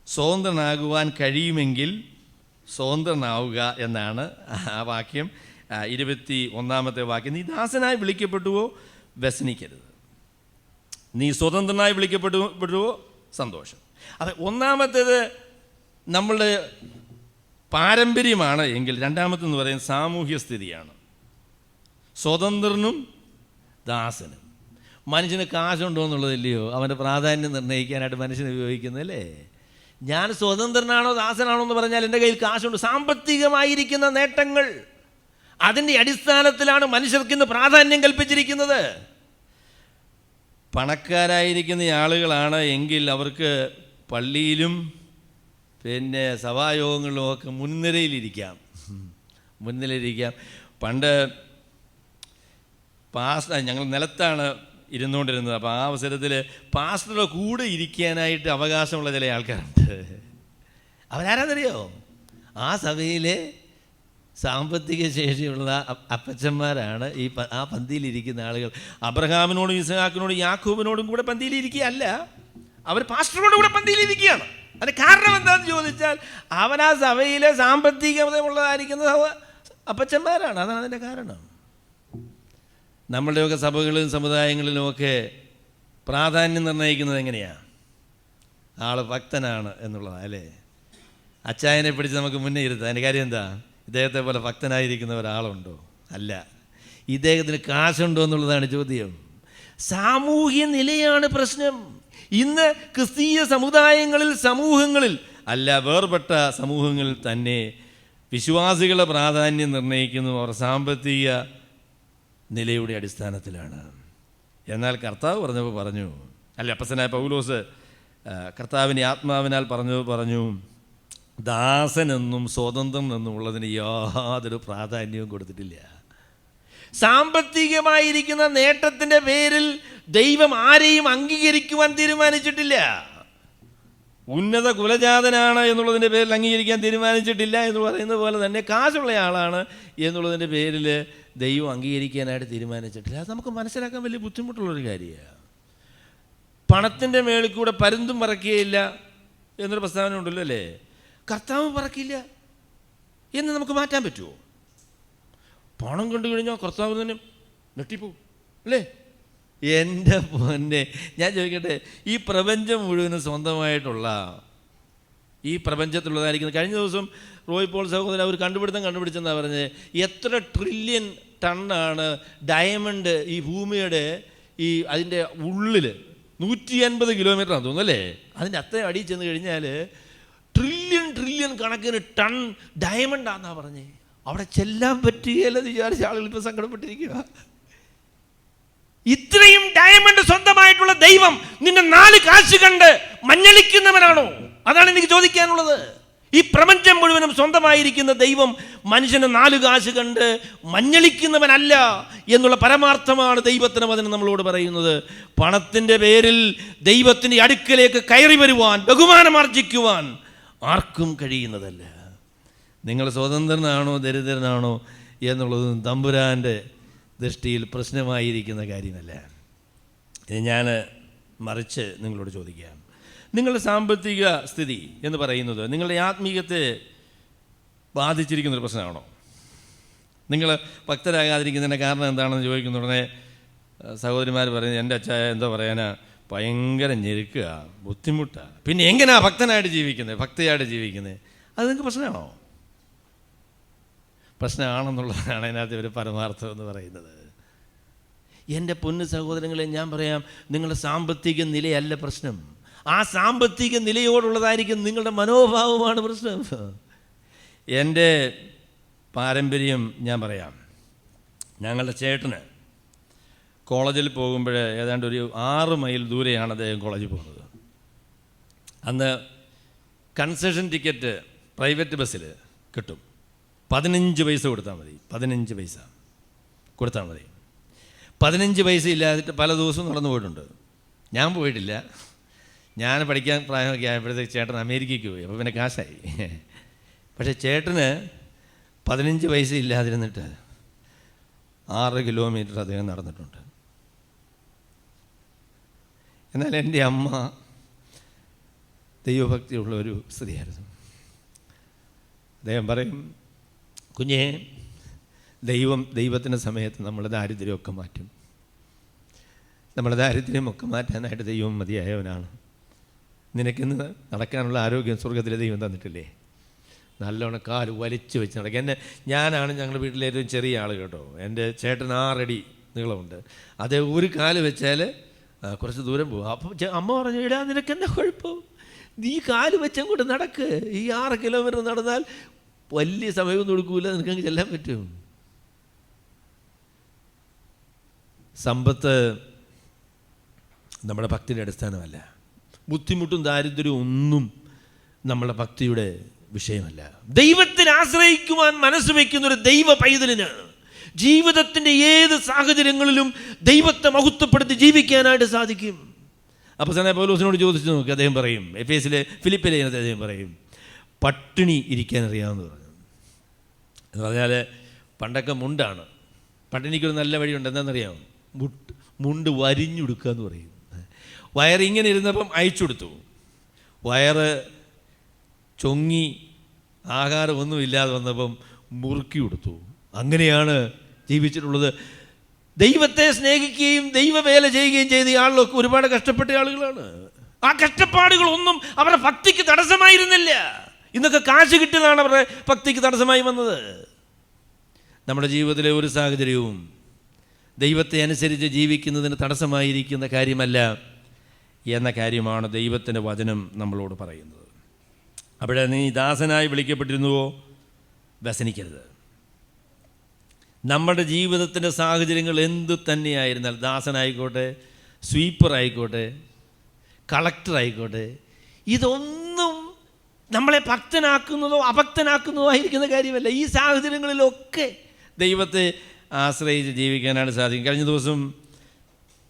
സ്വതന്ത്രനാകുവാൻ കഴിയുമെങ്കിൽ സ്വതന്ത്രനാവുക എന്നാണ് ആ വാക്യം. 21 വാക്യം, നീ ദാസനായി വിളിക്കപ്പെട്ടുവോ വ്യസനിക്കരുത്. നീ സ്വതന്ത്രനായി വിളിക്കപ്പെട്ടുവോ സന്തോഷം. അത് ഒന്നാമത്തേത് നമ്മളുടെ പാരമ്പര്യമാണ് എങ്കിൽ, രണ്ടാമത്തെന്ന് പറയുന്നത് സാമൂഹ്യ സ്ഥിതിയാണ്. സ്വതന്ത്രനും ദാസനും. മനുഷ്യന് കാശുണ്ടോ എന്നുള്ളതില്ലയോ അവൻ്റെ പ്രാധാന്യം നിർണ്ണയിക്കാനായിട്ട് മനുഷ്യനെ ഉപയോഗിക്കുന്നതല്ലേ. ഞാൻ സ്വതന്ത്രനാണോ ദാസനാണോ എന്ന് പറഞ്ഞാൽ എൻ്റെ കയ്യിൽ കാശുണ്ട്. സാമ്പത്തികമായിരിക്കുന്ന നേട്ടങ്ങൾ, അതിൻ്റെ അടിസ്ഥാനത്തിലാണ് മനുഷ്യർക്കിന്ന് പ്രാധാന്യം കൽപ്പിച്ചിരിക്കുന്നത്. പണക്കാരായിരിക്കുന്ന ആളുകളാണ് എങ്കിൽ അവർക്ക് പള്ളിയിലും പിന്നെ സഭായോഗങ്ങളിലും ഒക്കെ മുൻനിരയിലിരിക്കാം. പണ്ട് ഞങ്ങൾ നിലത്താണ് ഇരുന്നുകൊണ്ടിരുന്നത്. അപ്പോൾ ആ അവസരത്തിൽ പാസ്റ്ററുടെ കൂടെ ഇരിക്കാനായിട്ട് അവകാശമുള്ള ചില ആൾക്കാരുണ്ട്. അവരാരാന്നറിയോ? ആ സഭയിലെ സാമ്പത്തിക ശേഷിയുള്ള അപ്പച്ചന്മാരാണ് ആ പന്തിയിലിരിക്കുന്ന ആളുകൾ. അബ്രഹാമിനോടും ഇസ്ഹാക്കിനോടും യാക്കോബിനോടും കൂടെ പന്തിയിലിരിക്കുകയല്ല, അവർ പാസ്റ്ററോട് കൂടെ പന്തിയിലിരിക്കുകയാണ്. അതിന് കാരണം എന്താണെന്ന് ചോദിച്ചാൽ അവൻ ആ സഭയിലെ സാമ്പത്തികമുള്ളതായിരിക്കുന്ന അപ്പച്ചന്മാരാണ്. അതാണ് അതിൻ്റെ കാരണം. നമ്മളുടെയൊക്കെ സഭകളിലും സമുദായങ്ങളിലുമൊക്കെ പ്രാധാന്യം നിർണ്ണയിക്കുന്നത് എങ്ങനെയാണ്? ആൾ ഭക്തനാണ് എന്നുള്ളതാണ് അല്ലേ. അച്ചായനെ പിടിച്ച് നമുക്ക് മുന്നേ ഇരുത്താം. അതിൻ്റെ കാര്യം എന്താ? ഇദ്ദേഹത്തെ പോലെ ഭക്തനായിരിക്കുന്ന ഒരാളുണ്ടോ? അല്ല. ഇദ്ദേഹത്തിന് കാശുണ്ടോ എന്നുള്ളതാണ് ചോദ്യം. സാമൂഹ്യ നിലയാണ് പ്രശ്നം. ഇന്ന് ക്രിസ്തീയ സമൂഹങ്ങളിൽ അല്ല, വേർപെട്ട സമൂഹങ്ങളിൽ തന്നെ വിശ്വാസികളുടെ പ്രാധാന്യം നിർണ്ണയിക്കുന്നു അവർ സാമ്പത്തിക നിലയുടെ അടിസ്ഥാനത്തിലാണ്. എന്നാൽ കർത്താവ് പറഞ്ഞു അല്ല, അപ്പസ്തലനായ പൗലോസ് കർത്താവിനെ ആത്മാവിനാൽ പറഞ്ഞു ദാസനെന്നും സ്വതന്ത്രനെന്നും ഉള്ളതിന് യാതൊരു പ്രാധാന്യവും കൊടുത്തിട്ടില്ല. സാമ്പത്തികമായിരിക്കുന്ന നേട്ടത്തിൻ്റെ പേരിൽ ദൈവം ആരെയും അംഗീകരിക്കുവാൻ തീരുമാനിച്ചിട്ടില്ല. ഉന്നത കുലജാതനാണ് എന്നുള്ളതിൻ്റെ പേരിൽ അംഗീകരിക്കാൻ തീരുമാനിച്ചിട്ടില്ല എന്ന് പറയുന്നത് പോലെ തന്നെ കാശുള്ള ആളാണ് എന്നുള്ളതിൻ്റെ പേരിൽ ദൈവം അംഗീകരിക്കാനായിട്ട് തീരുമാനിച്ചിട്ടില്ല. അത് നമുക്ക് മനസ്സിലാക്കാൻ വലിയ ബുദ്ധിമുട്ടുള്ളൊരു കാര്യമാണ്. പണത്തിൻ്റെ മേളിൽ കൂടെ പരുന്തും പറക്കുകയില്ല എന്നൊരു പ്രസ്താവന ഉണ്ടല്ലോ അല്ലേ. കർത്താവ് പറക്കില്ല എന്ന് നമുക്ക് മാറ്റാൻ പറ്റുമോ? പണം കണ്ടു കഴിഞ്ഞാൽ കർത്താവ് തന്നെ ഞെട്ടിപ്പോവും അല്ലേ. എൻ്റെ പൊന്നെ, ഞാൻ ചോദിക്കട്ടെ, ഈ പ്രപഞ്ചം മുഴുവനും സ്വന്തമായിട്ടുള്ള, ഈ പ്രപഞ്ചത്തിലുള്ളതായിരിക്കുന്നത്. കഴിഞ്ഞ ദിവസം റോയ് പോൾ സഹോദരൻ ഒരു കണ്ടുപിടിച്ചെന്നാണ് പറഞ്ഞത്. എത്ര ട്രില്യൺ ടണ്ണാണ് ഡയമണ്ട് ഈ ഭൂമിയുടെ അതിൻ്റെ ഉള്ളിൽ 150 കിലോമീറ്ററാണ് തോന്നുന്നു അല്ലേ, അതിൻ്റെ അത്രയും അടിയിൽ ചെന്ന് കഴിഞ്ഞാൽ ട്രില്യൺ കണക്കിന് ടൺ ഡയമണ്ടാന്നാ പറഞ്ഞേ. അവിടെ ചെല്ലാൻ പറ്റുകയല്ലെന്ന് വിചാരിച്ച ആളുകൾ ഇപ്പോൾ സങ്കടപ്പെട്ടിരിക്കുക. ഇത്രയും ഡയമണ്ട് സ്വന്തമായിട്ടുള്ള ദൈവം നിന്റെ 4 കാശ് കണ്ട് മഞ്ഞളിക്കുന്നവനാണോ? അതാണ് എനിക്ക് ചോദിക്കാനുള്ളത്. ഈ പ്രപഞ്ചം മുഴുവനും സ്വന്തമായിരിക്കുന്ന ദൈവം മനുഷ്യന് 4 കാശ് കണ്ട് മഞ്ഞളിക്കുന്നവനല്ല എന്നുള്ള പരമാർത്ഥമാണ് ദൈവത്തിന് വചനം നമ്മളോട് പറയുന്നത്. പണത്തിൻ്റെ പേരിൽ ദൈവത്തിൻ്റെ അടുക്കലേക്ക് കയറി വരുവാൻ, ബഹുമാനമാർജിക്കുവാൻ ആർക്കും കഴിയുന്നതല്ല. നിങ്ങൾ സ്വതന്ത്രനാണോ ദരിദ്രനാണോ എന്നുള്ളതും തമ്പുരാൻ്റെ ദൃഷ്ടിയിൽ പ്രശ്നമായിരിക്കുന്ന കാര്യമല്ല. ഇത് ഞാൻ മറിച്ച് നിങ്ങളോട് ചോദിക്കാം, നിങ്ങളുടെ സാമ്പത്തിക സ്ഥിതി എന്ന് പറയുന്നത് നിങ്ങളുടെ ആത്മീയത്തെ ബാധിച്ചിരിക്കുന്നൊരു പ്രശ്നമാണോ? നിങ്ങൾ ഭക്തരാകാതിരിക്കുന്നതിൻ്റെ കാരണം എന്താണെന്ന് ചോദിക്കുന്ന ഉടനെ സഹോദരിമാർ പറയുന്നത്, എൻ്റെ അച്ചായ എന്തോ പറയാനാ, ഭയങ്കര ഞെരുക്കുക, ബുദ്ധിമുട്ടാണ്, പിന്നെ എങ്ങനെയാണ് ഭക്തനായിട്ട് ജീവിക്കുന്നത്, ഭക്തിയായിട്ട് ജീവിക്കുന്നത്? അത് നിങ്ങൾക്ക് പ്രശ്നമാണോ? പ്രശ്നമാണെന്നുള്ളതാണ് അതിനകത്ത് ഒരു പരമാർത്ഥം എന്ന് പറയുന്നത്. എൻ്റെ പൊന്നു സഹോദരങ്ങളെ, ഞാൻ പറയാം, നിങ്ങളുടെ സാമ്പത്തിക നിലയല്ല പ്രശ്നം. ആ സാമ്പത്തിക നിലയോടുള്ളതായിരിക്കും നിങ്ങളുടെ മനോഭാവമാണ് പ്രശ്നം. എൻ്റെ പാരമ്പര്യം ഞാൻ പറയാം. ഞങ്ങളുടെ ചേട്ടന് കോളേജിൽ പോകുമ്പോൾ ഏതാണ്ട് ഒരു 6 മൈൽ ദൂരെയാണ് അദ്ദേഹം കോളേജിൽ പോകുന്നത്. അന്ന് കൺസെഷൻ ടിക്കറ്റ് പ്രൈവറ്റ് ബസ്സിൽ കിട്ടും. 15 പൈസ കൊടുത്താൽ മതി. 15 പൈസ കൊടുത്താൽ മതി. 15 പൈസ ഇല്ലാതിട്ട് പല ദിവസവും നടന്നു പോയിട്ടുണ്ട്. ഞാൻ പോയിട്ടില്ല. ഞാൻ പഠിക്കാൻ പ്രായമൊക്കെ ആയപ്പോഴത്തേക്ക് ചേട്ടൻ അമേരിക്കയ്ക്ക് പോയി. അപ്പോൾ പിന്നെ കാശായി. പക്ഷേ ചേട്ടന് 15 പൈസ ഇല്ലാതിരുന്നിട്ട് 6 കിലോമീറ്റർ അദ്ദേഹം നടന്നിട്ടുണ്ട്. എന്നാൽ എൻ്റെ അമ്മ ദൈവഭക്തിയുള്ള ഒരു സ്ത്രീയായിരുന്നു. അദ്ദേഹം പറയും, കുഞ്ഞേ, ദൈവത്തിൻ്റെ സമയത്ത് നമ്മുടെ ദാരിദ്ര്യമൊക്കെ മാറ്റും. നമ്മുടെ ദാരിദ്ര്യമൊക്കെ മാറ്റാനായിട്ട് ദൈവം മതിയായവനാണ്. നിനക്കിന്ന് നടക്കാനുള്ള ആരോഗ്യം സ്വർഗത്തിലെ ദൈവം തന്നിട്ടില്ലേ? നല്ലോണം കാല് വലിച്ചു വെച്ച് നടക്കുക. ഞാനാണ് ഞങ്ങളുടെ വീട്ടിലെ ഏറ്റവും ചെറിയ ആൾ കേട്ടോ. എൻ്റെ ചേട്ടൻ 6 അടി നീളമുണ്ട്. അത് ഒരു കാല് വെച്ചാൽ കുറച്ച് ദൂരം പോകും. അപ്പം അമ്മ പറഞ്ഞു, ഇടാ നിനക്കെന്താ കുഴപ്പം, നീ കാല് വെച്ചങ്ങോട്ട് നടക്ക്. ഈ 6 കിലോമീറ്റർ നടന്നാൽ വലിയ സമയമൊന്നും കൊടുക്കൂല, നിനക്കങ്ങ് ചെല്ലാൻ പറ്റും. സമ്പത്ത് നമ്മുടെ ഭക്തിയുടെ അടിസ്ഥാനമല്ല. ബുദ്ധിമുട്ടും ദാരിദ്ര്യവും ഒന്നും നമ്മുടെ ഭക്തിയുടെ വിഷയമല്ല. ദൈവത്തിൽ ആശ്രയിക്കുവാൻ മനസ്സ് വയ്ക്കുന്നൊരു ദൈവ പൈതലിന് ജീവിതത്തിൻ്റെ ഏത് സാഹചര്യങ്ങളിലും ദൈവത്തെ മഹത്വപ്പെടുത്തി ജീവിക്കാനായിട്ട് സാധിക്കും. അപ്പോസ്തലനായ പൗലോസിനോട് ചോദിച്ചു നോക്കി, അദ്ദേഹം പറയും, ഫിലിപ്പിലെ അദ്ദേഹം പറയും, പട്ടിണി ഇരിക്കാൻ അറിയാമെന്ന് പറഞ്ഞു. എന്ന് പറഞ്ഞാൽ പണ്ടൊക്കെ മുണ്ടാണ്. പട്ടിണിക്കൊരു നല്ല വഴിയുണ്ട്, എന്താണെന്നറിയാമോ? മുണ്ട് വരിഞ്ഞുടുക്കുക എന്ന് പറയും. വയറിങ്ങനെ ഇരുന്നപ്പം അയച്ചു കൊടുത്തു. വയറ് ചൊങ്ങി ആഹാരമൊന്നും ഇല്ലാതെ വന്നപ്പം മുറുക്കി കൊടുത്തു. അങ്ങനെയാണ് ജീവിച്ചിട്ടുള്ളത്. ദൈവത്തെ സ്നേഹിക്കുകയും ദൈവവേല ചെയ്യുകയും ചെയ്ത ആളുകളൊക്കെ ഒരുപാട് കഷ്ടപ്പെട്ട ആളുകളാണ്. ആ കഷ്ടപ്പാടുകളൊന്നും അവരുടെ ഭക്തിക്ക് തടസ്സമായിരുന്നില്ല. ഇന്നൊക്കെ കാശ് കിട്ടിയതാണ് അവരുടെ ഭക്തിക്ക് തടസ്സമായി വന്നത്. നമ്മുടെ ജീവിതത്തിലെ ഒരു സാഹചര്യവും ദൈവത്തെ അനുസരിച്ച് ജീവിക്കുന്നതിന് തടസ്സമായിരിക്കുന്ന കാര്യമല്ല എന്ന കാര്യമാണ് ദൈവത്തിൻ്റെ വചനം നമ്മളോട് പറയുന്നത്. അവിടെ നീ ദാസനായി വിളിക്കപ്പെട്ടിരുന്നുവോ, വ്യസനിക്കരുത്. നമ്മുടെ ജീവിതത്തിൻ്റെ സാഹചര്യങ്ങൾ എന്തു തന്നെയായിരുന്നാൽ, ദാസനായിക്കോട്ടെ, സ്വീപ്പറായിക്കോട്ടെ, കളക്ടറായിക്കോട്ടെ, ഇതൊന്നും നമ്മളെ ഭക്തനാക്കുന്നതോ അഭക്തനാക്കുന്നതോ ആയിരിക്കുന്ന കാര്യമല്ല. ഈ സാഹചര്യങ്ങളിലൊക്കെ ദൈവത്തെ ആശ്രയിച്ച് ജീവിക്കാനാണ് സാധിക്കും. കഴിഞ്ഞ ദിവസം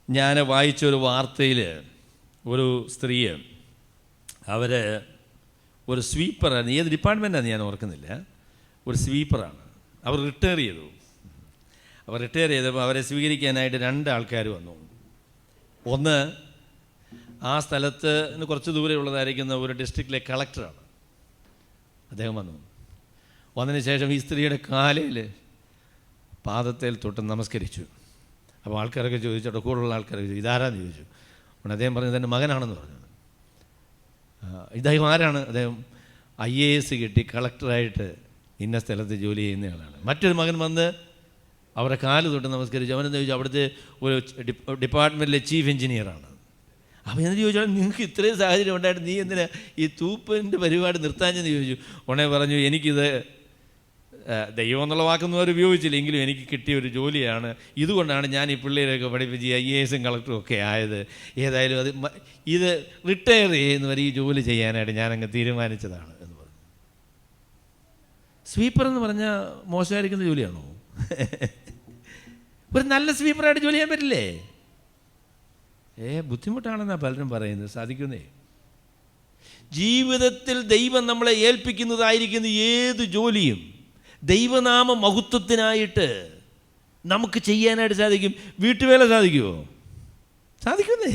ഞാൻ വായിച്ച ഒരു വാർത്തയിൽ ഒരു സ്ത്രീ, അവർ ഒരു സ്വീപ്പറാണ്, ഏത് ഡിപ്പാർട്ട്മെൻറ്റാണെന്ന് ഞാൻ ഓർക്കുന്നില്ല, ഒരു സ്വീപ്പറാണ്. അവർ റിട്ടയർ ചെയ്തു. അവർ റിട്ടയർ ചെയ്തപ്പോൾ അവരെ സ്വീകരിക്കാനായിട്ട് 2 ആൾക്കാർ വന്നു. ഒന്ന് ആ സ്ഥലത്ത് കുറച്ച് ദൂരെ ഉള്ളതായിരിക്കുന്ന ഒരു ഡിസ്ട്രിക്റ്റിലെ കളക്ടറാണ്. അദ്ദേഹം വന്നതിന് ശേഷം ഈ സ്ത്രീയുടെ കാലിൽ പാദത്തിൽ തൊട്ട് നമസ്കരിച്ചു. അപ്പോൾ ആൾക്കാരൊക്കെ ചോദിച്ചോട്ടോ, കൂടുതലുള്ള ആൾക്കാരൊക്കെ ചോദിച്ചു ഇതാരാന്ന് ചോദിച്ചു. അപ്പോൾ അദ്ദേഹം പറഞ്ഞു എൻ്റെ മകനാണെന്ന് പറഞ്ഞു. ഇദ്ദേഹം ആരാണ്? അദ്ദേഹം IAS കിട്ടി കളക്ടറായിട്ട് ഇന്ന സ്ഥലത്ത് ജോലി ചെയ്യുന്നയാളാണ്. മറ്റൊരു മകൻ വന്ന് അവരെ കാല് തൊട്ട് നമസ്കരിച്ചു. അവനെന്ന് ചോദിച്ചു അവിടുത്തെ ഒരു ഡിപ്പാർട്ട്മെൻറ്റിലെ ചീഫ് എഞ്ചിനീയറാണ്. അപ്പോൾ എന്ന് ചോദിച്ചാൽ നിങ്ങൾക്ക് ഇത്രയും സാഹചര്യം ഉണ്ടായിട്ട് നീ എന്തിനാ ഈ തൂപ്പിൻ്റെ പരിപാടി നിർത്താഞ്ഞെന്ന് ചോദിച്ചു. ഉടനെ പറഞ്ഞു എനിക്കിത് ദൈവം എന്നുള്ള വാക്കൊന്നും അവർ ഉപയോഗിച്ചില്ല, എങ്കിലും എനിക്ക് കിട്ടിയ ഒരു ജോലിയാണ്, ഇതുകൊണ്ടാണ് ഞാൻ ഈ പിള്ളേരൊക്കെ പഠിപ്പിച്ച് IAS കളക്ടറും ഒക്കെ ആയത്. ഏതായാലും ഇത് റിട്ടയർ ചെയ്യുന്നവർ ഈ ജോലി ചെയ്യാനായിട്ട് ഞാനങ്ങ് തീരുമാനിച്ചതാണ് എന്ന് പറഞ്ഞു. സ്വീപ്പർ എന്ന് പറഞ്ഞാൽ മോശമായിരിക്കുന്ന ജോലിയാണോ? ഒരു നല്ല സ്വീപ്പറായിട്ട് ജോലി ചെയ്യാൻ പറ്റില്ലേ? ബുദ്ധിമുട്ടാണെന്നാണ് പലരും പറയുന്നത്. സാധിക്കുന്നേ. ജീവിതത്തിൽ ദൈവം നമ്മളെ ഏൽപ്പിക്കുന്നതായിരിക്കുന്ന ഏത് ജോലിയും ദൈവനാമ മഹത്വത്തിനായിട്ട് നമുക്ക് ചെയ്യാനായിട്ട് സാധിക്കും. വീട്ടുവേല സാധിക്കുമോ? സാധിക്കുന്നേ.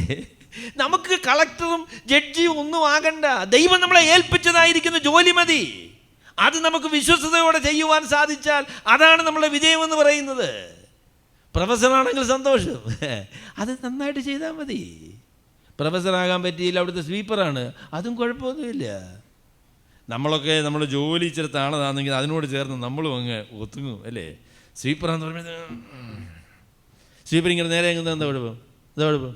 നമുക്ക് കളക്ടറും ജഡ്ജിയും ഒന്നും ആകണ്ട. ദൈവം നമ്മളെ ഏൽപ്പിച്ചതായിരിക്കുന്ന ജോലി മതി. അത് നമുക്ക് വിശ്വസ്തയോടെ ചെയ്യുവാൻ സാധിച്ചാൽ അതാണ് നമ്മളെ വിജയമെന്ന് പറയുന്നത്. പ്രൊഫസറാണെങ്കിൽ സന്തോഷം, അത് നന്നായിട്ട് ചെയ്താൽ മതി. പ്രൊഫസറാകാൻ പറ്റിയില്ല, അവിടുത്തെ സ്വീപ്പറാണ്, അതും കുഴപ്പമൊന്നുമില്ല. നമ്മളൊക്കെ നമ്മൾ ജോലി ഇച്ചിരി താണതാണെങ്കിൽ അതിനോട് ചേർന്ന് നമ്മളും അങ്ങ് ഒത്തുങ്ങും അല്ലേ? സ്വീപ്പറാന്ന് പറയുന്നത് സ്വീപ്പർ ഇങ്ങനെ നേരെ അങ്ങ് എന്താ കുഴപ്പം? എന്താ കുഴപ്പം?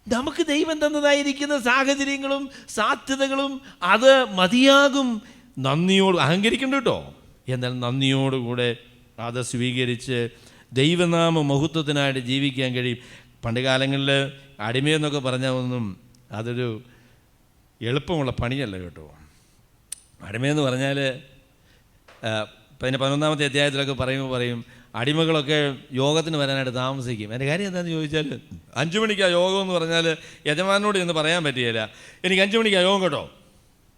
നമുക്ക് ദൈവം തന്നതായിരിക്കുന്ന സാഹചര്യങ്ങളും സാധ്യതകളും അത് മതിയാകും. നന്ദിയോട് അഹങ്കരിക്കണ്ട കേട്ടോ, എന്നാൽ നന്ദിയോടുകൂടെ അത് സ്വീകരിച്ച് ദൈവനാമ മഹത്വത്തിനായിട്ട് ജീവിക്കാൻ കഴിയും. പണ്ട് കാലങ്ങളിൽ അടിമയെന്നൊക്കെ പറഞ്ഞാൽ ഒന്നും അതൊരു എളുപ്പമുള്ള പണിയല്ല കേട്ടോ. അടിമയെന്ന് പറഞ്ഞാൽ പിന്നെ 11-ാമത്തെ അധ്യായത്തിലൊക്കെ പറയും അടിമകളൊക്കെ യോഗത്തിന് വരാനായിട്ട് താമസിക്കും. എൻ്റെ കാര്യം എന്താണെന്ന് ചോദിച്ചാൽ 5 മണിക്കാണ് യോഗം എന്ന് പറഞ്ഞാൽ യജമാനോട് എന്ന് പറയാൻ പറ്റുകയില്ല, എനിക്ക് 5 മണിക്കാണ് യോഗം കേട്ടോ,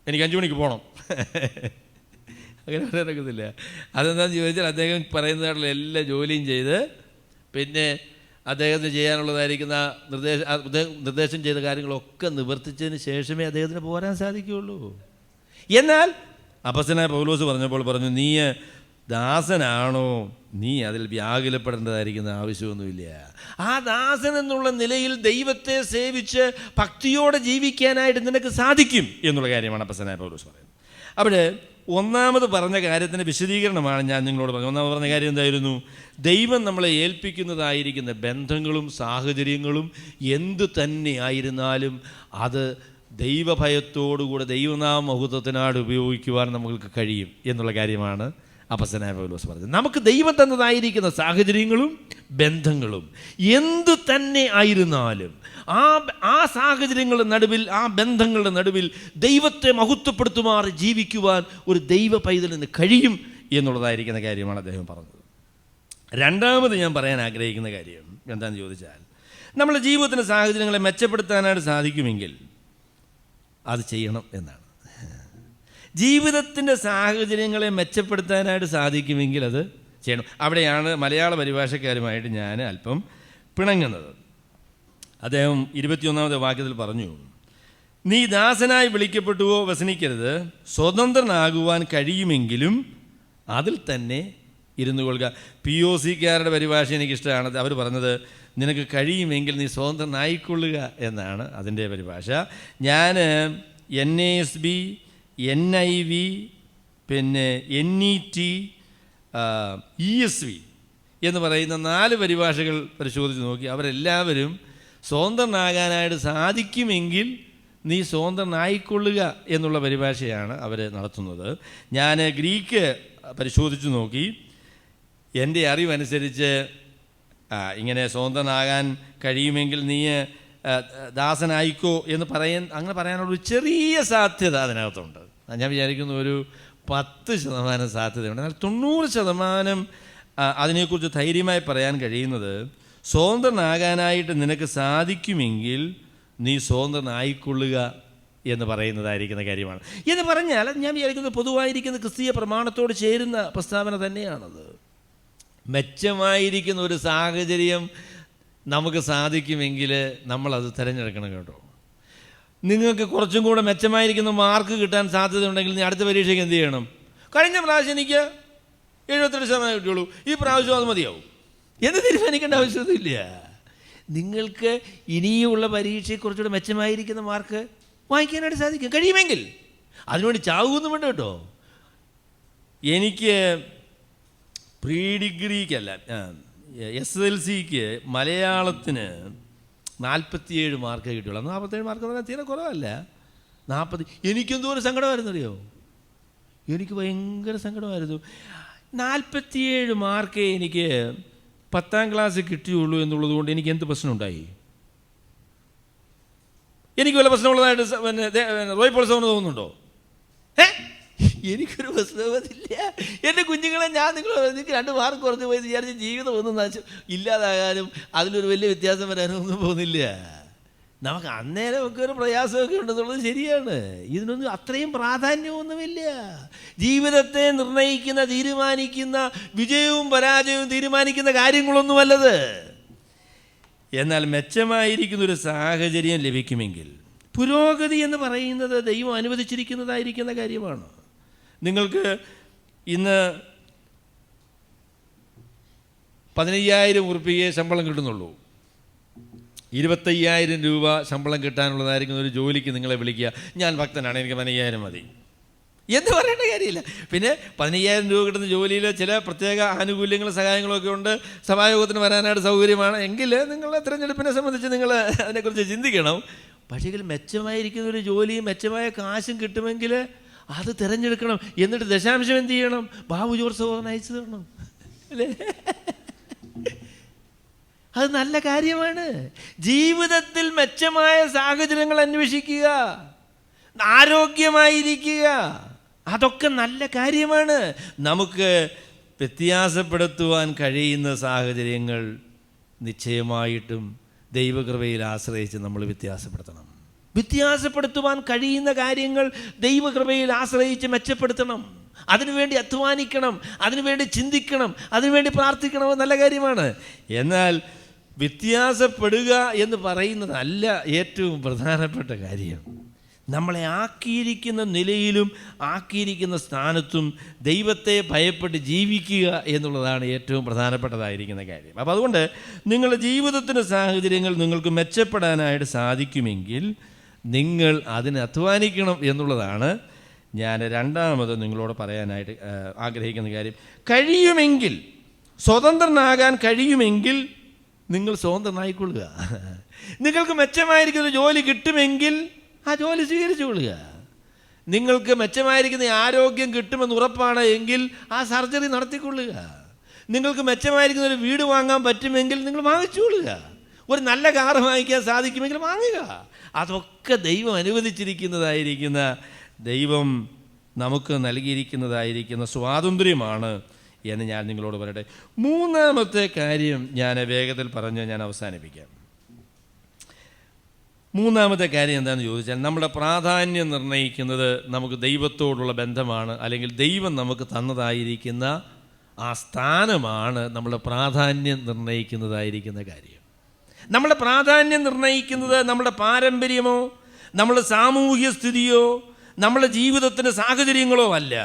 എനിക്ക് 5 മണിക്ക് പോകണം. അങ്ങനെ പറയാനൊക്കത്തില്ല. അതെന്താണെന്ന് ചോദിച്ചാൽ അദ്ദേഹം പറയുന്നതായിട്ടുള്ള എല്ലാ ജോലിയും ചെയ്ത് പിന്നെ അദ്ദേഹത്തിന് ചെയ്യാനുള്ളതായിരിക്കുന്ന നിർദ്ദേശം ചെയ്ത കാര്യങ്ങളൊക്കെ നിവർത്തിച്ചതിന് ശേഷമേ അദ്ദേഹത്തിന് പോരാൻ സാധിക്കുകയുള്ളൂ. എന്നാൽ അപ്പസ്തലനായ പൗലോസ് പറഞ്ഞപ്പോൾ പറഞ്ഞു, നീ ദാസനാണോ, നീ അതിൽ വ്യാകുലപ്പെടേണ്ടതായിരിക്കുന്ന ആവശ്യമൊന്നുമില്ല. ആ ദാസൻ എന്നുള്ള നിലയിൽ ദൈവത്തെ സേവിച്ച് ഭക്തിയോടെ ജീവിക്കാനായിട്ട് നിനക്ക് സാധിക്കും എന്നുള്ള കാര്യമാണ് അപ്പസ്തലനായ പൗലോസ് പറയുന്നത്. അവിടെ ഒന്നാമത് പറഞ്ഞ കാര്യത്തിൻ്റെ വിശദീകരണമാണ് ഞാൻ നിങ്ങളോട് പറഞ്ഞത്. ഒന്നാമത് പറഞ്ഞ കാര്യം എന്തായിരുന്നു? ദൈവം നമ്മളെ ഏൽപ്പിക്കുന്നതായിരിക്കുന്ന ബന്ധങ്ങളും സാഹചര്യങ്ങളും എന്തു തന്നെ ആയിരുന്നാലും അത് ദൈവഭയത്തോടുകൂടെ ദൈവനാമ മഹത്വത്തിനായിട്ട് ഉപയോഗിക്കുവാൻ നമുക്ക് കഴിയും എന്നുള്ള കാര്യമാണ് അപ്പസ്തലനായ പൗലോസ് പറഞ്ഞത്. നമുക്ക് ദൈവം തന്നതായിരിക്കുന്ന സാഹചര്യങ്ങളും ബന്ധങ്ങളും എന്തു തന്നെ ആയിരുന്നാലും ആ സാഹചര്യങ്ങളുടെ നടുവിൽ, ആ ബന്ധങ്ങളുടെ നടുവിൽ ദൈവത്തെ മഹത്വപ്പെടുത്തുമാറ് ജീവിക്കുവാൻ ഒരു ദൈവ പൈതലിന് കഴിയും എന്നുള്ളതായിരിക്കുന്ന കാര്യമാണ് അദ്ദേഹം പറഞ്ഞത്. രണ്ടാമത് ഞാൻ പറയാൻ ആഗ്രഹിക്കുന്ന കാര്യം എന്താണെന്ന് ചോദിച്ചാൽ, നമ്മുടെ ജീവിതത്തിൻ്റെ സാഹചര്യങ്ങളെ മെച്ചപ്പെടുത്താനായിട്ട് സാധിക്കുമെങ്കിൽ അത് ചെയ്യണം എന്നാണ്. ജീവിതത്തിൻ്റെ സാഹചര്യങ്ങളെ മെച്ചപ്പെടുത്താനായിട്ട് സാധിക്കുമെങ്കിൽ അത് ചെയ്യണം. അവിടെയാണ് മലയാള പരിഭാഷക്കാരുമായിട്ട് ഞാൻ അല്പം പിണങ്ങുന്നത്. അദ്ദേഹം 21-ാമത്തെ വാക്യത്തിൽ പറഞ്ഞു, നീ ദാസനായി വിളിക്കപ്പെട്ടുവോ വ്യസനിക്കരുത്, സ്വതന്ത്രനാകുവാൻ കഴിയുമെങ്കിലും അതിൽ തന്നെ ഇരുന്നു കൊള്ളുക. POCക്കാരുടെ പരിഭാഷ എനിക്കിഷ്ടമാണ്. അവർ പറഞ്ഞത് നിനക്ക് കഴിയുമെങ്കിൽ നീ സ്വതന്ത്രനായിക്കൊള്ളുക എന്നാണ് അതിൻ്റെ പരിഭാഷ. ഞാൻ NASB, NIV, പിന്നെ NET, ESV എന്ന് പറയുന്ന 4 പരിഭാഷകൾ പരിശോധിച്ച് നോക്കി. അവരെല്ലാവരും സ്വതന്ത്രനാകാനായിട്ട് സാധിക്കുമെങ്കിൽ നീ സ്വതന്ത്രനായിക്കൊള്ളുക എന്നുള്ള പരിഭാഷയാണ് അവർ നടത്തുന്നത്. ഞാൻ ഗ്രീക്ക് പരിശോധിച്ച് നോക്കി. എൻ്റെ അറിവനുസരിച്ച് ഇങ്ങനെ സ്വതന്ത്രനാകാൻ കഴിയുമെങ്കിൽ നീ ദാസനായിക്കോ എന്ന് അങ്ങനെ പറയാനുള്ളൊരു ചെറിയ സാധ്യത അതിനകത്തുണ്ട്. ഞാൻ വിചാരിക്കുന്നു ഒരു 10% സാധ്യതയുണ്ട്. എന്നാൽ 90% അതിനെക്കുറിച്ച് ധൈര്യമായി പറയാൻ കഴിയുന്നത്, സ്വതന്ത്രനാകാനായിട്ട് നിനക്ക് സാധിക്കുമെങ്കിൽ നീ സ്വതന്ത്രനായിക്കൊള്ളുക എന്ന് പറയുന്നതായിരിക്കുന്ന കാര്യമാണ്. എന്ന് പറഞ്ഞാൽ ഞാൻ വിചാരിക്കുന്നത് പൊതുവായിരിക്കുന്ന ക്രിസ്തീയ പ്രമാണത്തോട് ചേരുന്ന പ്രസ്താവന തന്നെയാണത്. മെച്ചമായിരിക്കുന്ന ഒരു സാഹചര്യം നമുക്ക് സാധിക്കുമെങ്കിൽ നമ്മളത് തിരഞ്ഞെടുക്കണം കേട്ടോ. നിങ്ങൾക്ക് കുറച്ചും കൂടെ മെച്ചമായിരിക്കുന്ന മാർക്ക് കിട്ടാൻ സാധ്യതയുണ്ടെങ്കിൽ നീ അടുത്ത പരീക്ഷയ്ക്ക് എന്ത് ചെയ്യണം? കഴിഞ്ഞ പ്രാവശ്യം എനിക്ക് 72% കിട്ടിയുള്ളൂ, ഈ പ്രാവശ്യം അത് മതിയാവും. എന്ന് തീരുമാനിക്കേണ്ട ആവശ്യമൊന്നുമില്ല. നിങ്ങൾക്ക് ഇനിയുമുള്ള പരീക്ഷയെ കുറച്ചുകൂടെ മെച്ചമായിരിക്കുന്ന മാർക്ക് വാങ്ങിക്കാനായിട്ട് സാധിക്കും, കഴിയുമെങ്കിൽ. അതിനുവേണ്ടി ചാവുമെന്നും വേണ്ട കേട്ടോ. എനിക്ക് പ്രീ ഡിഗ്രിക്കല്ല, SSLCക്ക് മലയാളത്തിന് 47 മാർക്ക് കിട്ടുള്ളൂ. 47 മാർക്ക് എന്ന് പറഞ്ഞാൽ തീരെ കുറവല്ല. 40. എനിക്കെന്തോ ഒരു സങ്കടമായിരുന്നറിയോ, എനിക്ക് ഭയങ്കര സങ്കടമായിരുന്നു. 47 മാർക്കേ എനിക്ക് 10ാം ക്ലാസ്സിൽ കിട്ടിയുള്ളൂ എന്നുള്ളത് കൊണ്ട് എനിക്ക് എന്ത് പ്രശ്നമുണ്ടായി? എനിക്ക് വല്ല പ്രശ്നമുള്ളതായിട്ട് റോയ് പ്രോത്സാഹനം തോന്നുന്നുണ്ടോ? എനിക്കൊരു പ്രശ്നവുമില്ല. എൻ്റെ കുഞ്ഞുങ്ങളെ നിങ്ങൾക്ക് 2 മാർക്ക് കുറച്ച് പോയി വിചാരിച്ച് ജീവിതം ഒന്നും ഇല്ലാതാകാനും അതിലൊരു വലിയ വ്യത്യാസം വരാനും ഒന്നും പോകുന്നില്ല. നമുക്ക് അന്നേരമൊക്കെ ഒരു പ്രയാസമൊക്കെ ഉണ്ടെന്നുള്ളത് ശരിയാണ്. ഇതിനൊന്നും അത്രയും പ്രാധാന്യമൊന്നുമില്ല. ജീവിതത്തെ നിർണ്ണയിക്കുന്ന, തീരുമാനിക്കുന്ന, വിജയവും പരാജയവും തീരുമാനിക്കുന്ന കാര്യങ്ങളൊന്നുമല്ലത്. എന്നാൽ മെച്ചമായിരിക്കുന്നൊരു സാഹചര്യം ലഭിക്കുമെങ്കിൽ, പുരോഗതി എന്ന് പറയുന്നത് ദൈവം അനുവദിച്ചിരിക്കുന്നതായിരിക്കുന്ന കാര്യമാണ്. നിങ്ങൾക്ക് ഇന്ന് 15,000 ഉറുപ്പികയെ ശമ്പളം കിട്ടുന്നുള്ളൂ. 25,000 രൂപ ശമ്പളം കിട്ടാനുള്ളതായിരിക്കുന്ന ഒരു ജോലിക്ക് നിങ്ങളെ വിളിക്കുക, ഞാൻ ഭക്തനാണ്, എനിക്ക് 15,000 മതി എന്ന് പറയേണ്ട കാര്യമില്ല. പിന്നെ 15,000 രൂപ കിട്ടുന്ന ജോലിയിൽ ചില പ്രത്യേക ആനുകൂല്യങ്ങളും സഹായങ്ങളും ഒക്കെ ഉണ്ട്, സഭായോഗത്തിന് വരാനായിട്ട് സൗകര്യമാണ് എങ്കിൽ നിങ്ങളുടെ തിരഞ്ഞെടുപ്പിനെ സംബന്ധിച്ച് നിങ്ങൾ അതിനെക്കുറിച്ച് ചിന്തിക്കണം. പക്ഷേ മെച്ചമായിരിക്കുന്ന ഒരു ജോലിയും മെച്ചമായ കാശും കിട്ടുമെങ്കിൽ അത് തിരഞ്ഞെടുക്കണം. എന്നിട്ട് ദശാംശം എന്ത് ചെയ്യണം? ബാബു ജോർജ് സഹോദരൻ അയച്ചു തരണം, അല്ലേ? അത് നല്ല കാര്യമാണ്. ജീവിതത്തിൽ മെച്ചമായ സാഹചര്യങ്ങൾ അന്വേഷിക്കുക, ആരോഗ്യമായിരിക്കുക, അതൊക്കെ നല്ല കാര്യമാണ്. നമുക്ക് വ്യത്യാസപ്പെടുത്തുവാൻ കഴിയുന്ന സാഹചര്യങ്ങൾ നിശ്ചയമായിട്ടും ദൈവകൃപയിൽ ആശ്രയിച്ച് നമ്മൾ വ്യത്യാസപ്പെടുത്തണം. വ്യത്യാസപ്പെടുത്തുവാൻ കഴിയുന്ന കാര്യങ്ങൾ ദൈവകൃപയിൽ ആശ്രയിച്ച് മെച്ചപ്പെടുത്തണം. അതിനുവേണ്ടി അധ്വാനിക്കണം, അതിനുവേണ്ടി ചിന്തിക്കണം, അതിനുവേണ്ടി പ്രാർത്ഥിക്കണം. നല്ല കാര്യമാണ്. എന്നാൽ വ്യത്യാസപ്പെടുക എന്ന് പറയുന്നതല്ല ഏറ്റവും പ്രധാനപ്പെട്ട കാര്യം. നമ്മളെ ആക്കിയിരിക്കുന്ന നിലയിലും ആക്കിയിരിക്കുന്ന സ്ഥാനത്തും ദൈവത്തെ ഭയപ്പെട്ട് ജീവിക്കുക എന്നുള്ളതാണ് ഏറ്റവും പ്രധാനപ്പെട്ടതായിരിക്കുന്ന കാര്യം. അപ്പോൾ അതുകൊണ്ട് നിങ്ങളുടെ ജീവിതത്തിൻ്റെ സാഹചര്യങ്ങൾ നിങ്ങൾക്ക് മെച്ചപ്പെടാനായിട്ട് സാധിക്കുമെങ്കിൽ നിങ്ങൾ അതിന് അധ്വാനിക്കണം എന്നുള്ളതാണ് ഞാൻ രണ്ടാമത് നിങ്ങളോട് പറയാനായിട്ട് ആഗ്രഹിക്കുന്ന കാര്യം. കഴിയുമെങ്കിൽ, സ്വതന്ത്രനാകാൻ കഴിയുമെങ്കിൽ നിങ്ങൾ സ്വതന്ത്രനായിക്കൊള്ളുക. നിങ്ങൾക്ക് മെച്ചമായിരിക്കുന്ന ജോലി കിട്ടുമെങ്കിൽ ആ ജോലി സ്വീകരിച്ചു കൊള്ളുക. നിങ്ങൾക്ക് മെച്ചമായിരിക്കുന്ന ആരോഗ്യം കിട്ടുമെന്ന് ഉറപ്പാണ് എങ്കിൽ ആ സർജറി നടത്തിക്കൊള്ളുക. നിങ്ങൾക്ക് മെച്ചമായിരിക്കുന്ന ഒരു വീട് വാങ്ങാൻ പറ്റുമെങ്കിൽ നിങ്ങൾ വാങ്ങിച്ചുകൊള്ളുക. ഒരു നല്ല കാറ് വാങ്ങിക്കാൻ സാധിക്കുമെങ്കിൽ വാങ്ങുക. അതൊക്കെ ദൈവം അനുവദിച്ചിരിക്കുന്നതായിരിക്കുന്ന, ദൈവം നമുക്ക് നൽകിയിരിക്കുന്നതായിരിക്കുന്ന സ്വാതന്ത്ര്യമാണ് എന്ന് ഞാൻ നിങ്ങളോട് പറയട്ടെ. മൂന്നാമത്തെ കാര്യം ഞാൻ വേഗത്തിൽ പറഞ്ഞ് ഞാൻ അവസാനിപ്പിക്കാം. മൂന്നാമത്തെ കാര്യം എന്താണെന്ന് ചോദിച്ചാൽ, നമ്മുടെ പ്രാധാന്യം നിർണ്ണയിക്കുന്നത് നമുക്ക് ദൈവത്തോടുള്ള ബന്ധമാണ്, അല്ലെങ്കിൽ ദൈവം നമുക്ക് തന്നതായിരിക്കുന്ന ആ സ്ഥാനമാണ് നമ്മുടെ പ്രാധാന്യം നിർണ്ണയിക്കുന്നതായിരിക്കുന്ന കാര്യം. നമ്മുടെ പ്രാധാന്യം നിർണ്ണയിക്കുന്നത് നമ്മുടെ പാരമ്പര്യമോ നമ്മുടെ സാമൂഹ്യ സ്ഥിതിയോ നമ്മുടെ ജീവിതത്തിൻ്റെ സാഹചര്യങ്ങളോ അല്ല.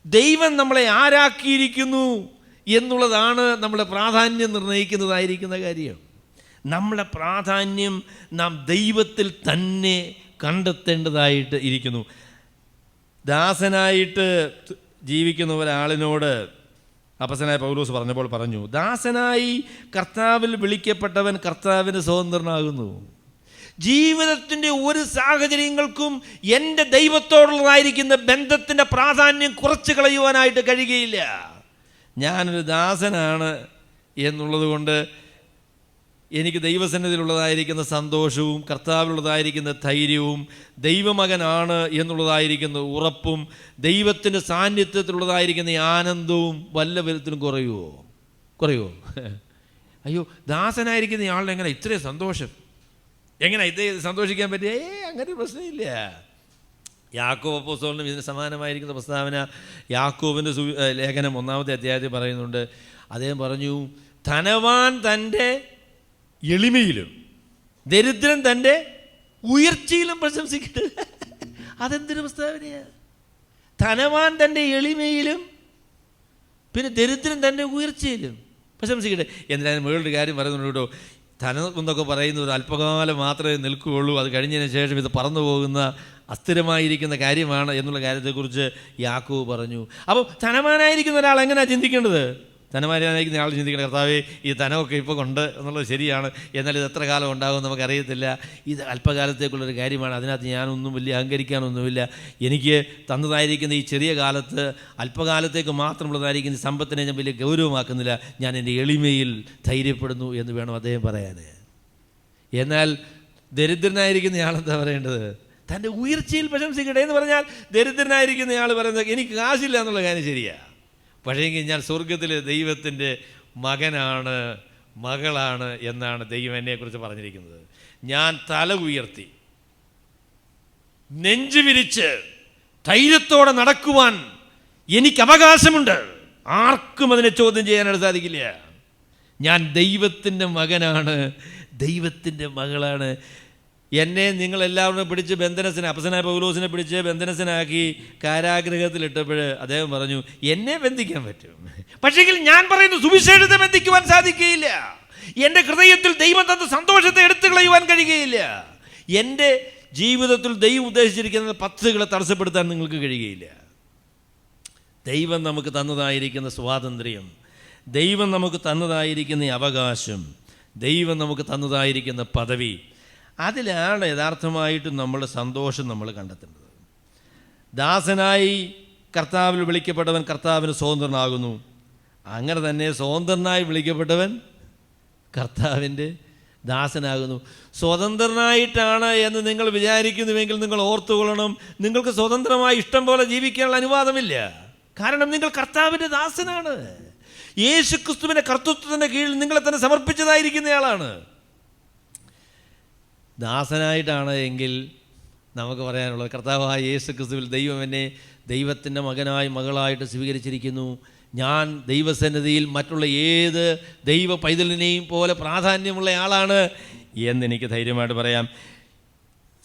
ദൈവം നമ്മളെ ആരാക്കിയിരിക്കുന്നു എന്നുള്ളതാണ് നമ്മുടെ പ്രാധാന്യം നിർണ്ണയിക്കുന്നതായിരിക്കുന്ന കാര്യം. നമ്മുടെ പ്രാധാന്യം നാം ദൈവത്തിൽ തന്നെ കണ്ടെത്തേണ്ടതായിട്ട് ഇരിക്കുന്നു. ദാസനായിട്ട് ജീവിക്കുന്ന ഒരാളിനോട് അപ്പസ്തലനായ പൗലോസ് പറഞ്ഞപ്പോൾ പറഞ്ഞു, ദാസനായി കർത്താവിൽ വിളിക്കപ്പെട്ടവൻ കർത്താവിന് സ്വതന്ത്രനാകുന്നു. ജീവിതത്തിൻ്റെ ഒരു സാഹചര്യങ്ങൾക്കും എൻ്റെ ദൈവത്തോടുള്ളതായിരിക്കുന്ന ബന്ധത്തിൻ്റെ പ്രാധാന്യം കുറച്ച് കളയുവാനായിട്ട് കഴിയുകയില്ല. ഞാനൊരു ദാസനാണ് എന്നുള്ളത് കൊണ്ട് എനിക്ക് ദൈവസന്നിധിയിലുള്ളതായിരിക്കുന്ന സന്തോഷവും കർത്താവിലുള്ളതായിരിക്കുന്ന ധൈര്യവും ദൈവമകനാണ് എന്നുള്ളതായിരിക്കുന്ന ഉറപ്പും ദൈവത്തിൻ്റെ സാന്നിധ്യത്തിലുള്ളതായിരിക്കുന്ന ആനന്ദവും വല്ല വിധത്തിലും കുറയുമോ? അയ്യോ, ദാസനായിരിക്കുന്ന ആളിനെങ്ങനെ ഇത്രയും സന്തോഷം, എങ്ങനെ ഇത് സന്തോഷിക്കാൻ പറ്റിയ? അങ്ങനെ ഒരു പ്രശ്നമില്ല. യാക്കോബ് അപ്പോസ്തലനും ഇതിന് സമാനമായിരിക്കുന്ന പ്രസ്താവന യാക്കോബിൻ്റെ ലേഖനം 1-ാമത്തെ അധ്യായത്തിൽ പറയുന്നുണ്ട്. അദ്ദേഹം പറഞ്ഞു, ധനവാൻ തൻ്റെ എളിമയിലും ദരിദ്രൻ തൻ്റെ ഉയർച്ചയിലും പ്രശംസിക്കട്ടെ. അതെന്തൊരു പ്രസ്താവനയാണ്! ധനവാൻ തൻ്റെ എളിമയിലും പിന്നെ ദരിദ്രൻ തൻ്റെ ഉയർച്ചയിലും. പ്രശംസിക്കട്ടെ. എന്തായാലും വേറൊരു കാര്യം പറയുന്നുണ്ട് കേട്ടോ. ധനം എന്നൊക്കെ പറയുന്നത് ഒരു അല്പകാലം മാത്രമേ നിൽക്കുകയുള്ളൂ, അത് കഴിഞ്ഞതിന് ശേഷം ഇത് പറന്നു പോകുന്ന അസ്ഥിരമായിരിക്കുന്ന കാര്യമാണ് എന്നുള്ള കാര്യത്തെക്കുറിച്ച് യാക്കോബ് പറഞ്ഞു. അപ്പോൾ ധനവാനായിരിക്കുന്ന ഒരാൾ എങ്ങനെയാണ് ചിന്തിക്കേണ്ടത്? ധനവാനായിരിക്കുന്ന ആൾ ചിന്തിക്കേണ്ട, കർത്താവേ ഈ ധനമൊക്കെ ഇപ്പോൾ കൊണ്ട് എന്നുള്ളത് ശരിയാണ്, എന്നാൽ ഇത് എത്ര കാലം ഉണ്ടാകും നമുക്കറിയത്തില്ല, ഇത് അല്പകാലത്തേക്കുള്ളൊരു കാര്യമാണ്, അതിനകത്ത് ഞാനൊന്നും വലിയ അഹങ്കരിക്കാനൊന്നുമില്ല, എനിക്ക് തന്നതായിരിക്കുന്ന ഈ ചെറിയ കാലത്ത് അല്പകാലത്തേക്ക് മാത്രമുള്ളതായിരിക്കുന്ന ഈ സമ്പത്തിനെ ഞാൻ വലിയ ഗൗരവമാക്കുന്നില്ല, ഞാൻ എൻ്റെ എളിമയിൽ ധൈര്യപ്പെടുന്നു എന്ന് വേണം അദ്ദേഹം പറയാൻ. എന്നാൽ ദരിദ്രനായിരിക്കുന്ന ആളെന്താ പറയേണ്ടത്? തൻ്റെ ഉയർച്ചയിൽ പ്രശംസിക്കട്ടെ എന്ന് പറഞ്ഞാൽ ദരിദ്രനായിരിക്കുന്ന ആൾ പറയുന്നത് എനിക്ക് കാശില്ല എന്നുള്ള കാര്യം ശരിയാണ്, പക്ഷേങ്കിൽ ഞാൻ സ്വർഗത്തിൽ ദൈവത്തിൻ്റെ മകനാണ്, മകളാണ് എന്നാണ് ദൈവം എന്നെക്കുറിച്ച് പറഞ്ഞിരിക്കുന്നത്. ഞാൻ തല ഉയർത്തി നെഞ്ചു വിരിച്ച് ധൈര്യത്തോടെ നടക്കുവാൻ എനിക്ക് അവകാശമുണ്ട്, ആർക്കും അതിനെ ചോദ്യം ചെയ്യാനായിട്ട് സാധിക്കില്ല. ഞാൻ ദൈവത്തിൻ്റെ മകനാണ്, ദൈവത്തിൻ്റെ മകളാണ്. എന്നെ നിങ്ങളെല്ലാവരും പിടിച്ച് ബന്ധനസിനെ, അപ്പസനായ പൗലോസിനെ പിടിച്ച് ബന്ധനസിനാക്കി കാരാഗ്രഹത്തിലിട്ടപ്പോൾ അദ്ദേഹം പറഞ്ഞു എന്നെ ബന്ധിക്കാൻ പറ്റും, പക്ഷേങ്കിൽ ഞാൻ പറയുന്ന സുവിശേഷത്തെ ബന്ധിക്കുവാൻ സാധിക്കുകയില്ല. എൻ്റെ ഹൃദയത്തിൽ ദൈവം തന്ന സന്തോഷത്തെ എടുത്തു കളയുവാൻ കഴിയുകയില്ല. എൻ്റെ ജീവിതത്തിൽ ദൈവം ഉദ്ദേശിച്ചിരിക്കുന്ന പദ്ധതികളെ തടസ്സപ്പെടുത്താൻ നിങ്ങൾക്ക് കഴിയുകയില്ല. ദൈവം നമുക്ക് തന്നതായിരിക്കുന്ന സ്വാതന്ത്ര്യം, ദൈവം നമുക്ക് തന്നതായിരിക്കുന്ന അവകാശം, ദൈവം നമുക്ക് തന്നതായിരിക്കുന്ന പദവി, അതിലാണ് യഥാർത്ഥമായിട്ടും നമ്മളുടെ സന്തോഷം നമ്മൾ കണ്ടെത്തേണ്ടത്. ദാസനായി കർത്താവിൽ വിളിക്കപ്പെട്ടവൻ കർത്താവിന് സ്വതന്ത്രനാകുന്നു, അങ്ങനെ തന്നെ സ്വതന്ത്രനായി വിളിക്കപ്പെട്ടവൻ കർത്താവിൻ്റെ ദാസനാകുന്നു. സ്വതന്ത്രനായിട്ടാണ് എന്ന് നിങ്ങൾ വിചാരിക്കുന്നുവെങ്കിൽ നിങ്ങൾ ഓർത്തുകൊള്ളണം, നിങ്ങൾക്ക് സ്വതന്ത്രമായി ഇഷ്ടം പോലെ ജീവിക്കാനുള്ള അനുവാദമില്ല. കാരണം നിങ്ങൾ കർത്താവിൻ്റെ ദാസനാണ്. യേശു ക്രിസ്തുവിൻ്റെ കർത്തൃത്വത്തിൻ്റെ കീഴിൽ നിങ്ങളെ തന്നെ സമർപ്പിച്ചതായിരിക്കുന്നയാളാണ്. ദാസനായിട്ടാണ് എങ്കിൽ നമുക്ക് പറയാനുള്ളത്, കർത്താവായ യേശു ക്രിസ്തുവിൽ ദൈവം എന്നെ ദൈവത്തിൻ്റെ മകനായി മകളായിട്ട് സ്വീകരിച്ചിരിക്കുന്നു, ഞാൻ ദൈവസന്നിധിയിൽ മറ്റുള്ള ഏത് ദൈവ പൈതലിനെയും പോലെ പ്രാധാന്യമുള്ള ആളാണ് എന്നെനിക്ക് ധൈര്യമായിട്ട് പറയാം.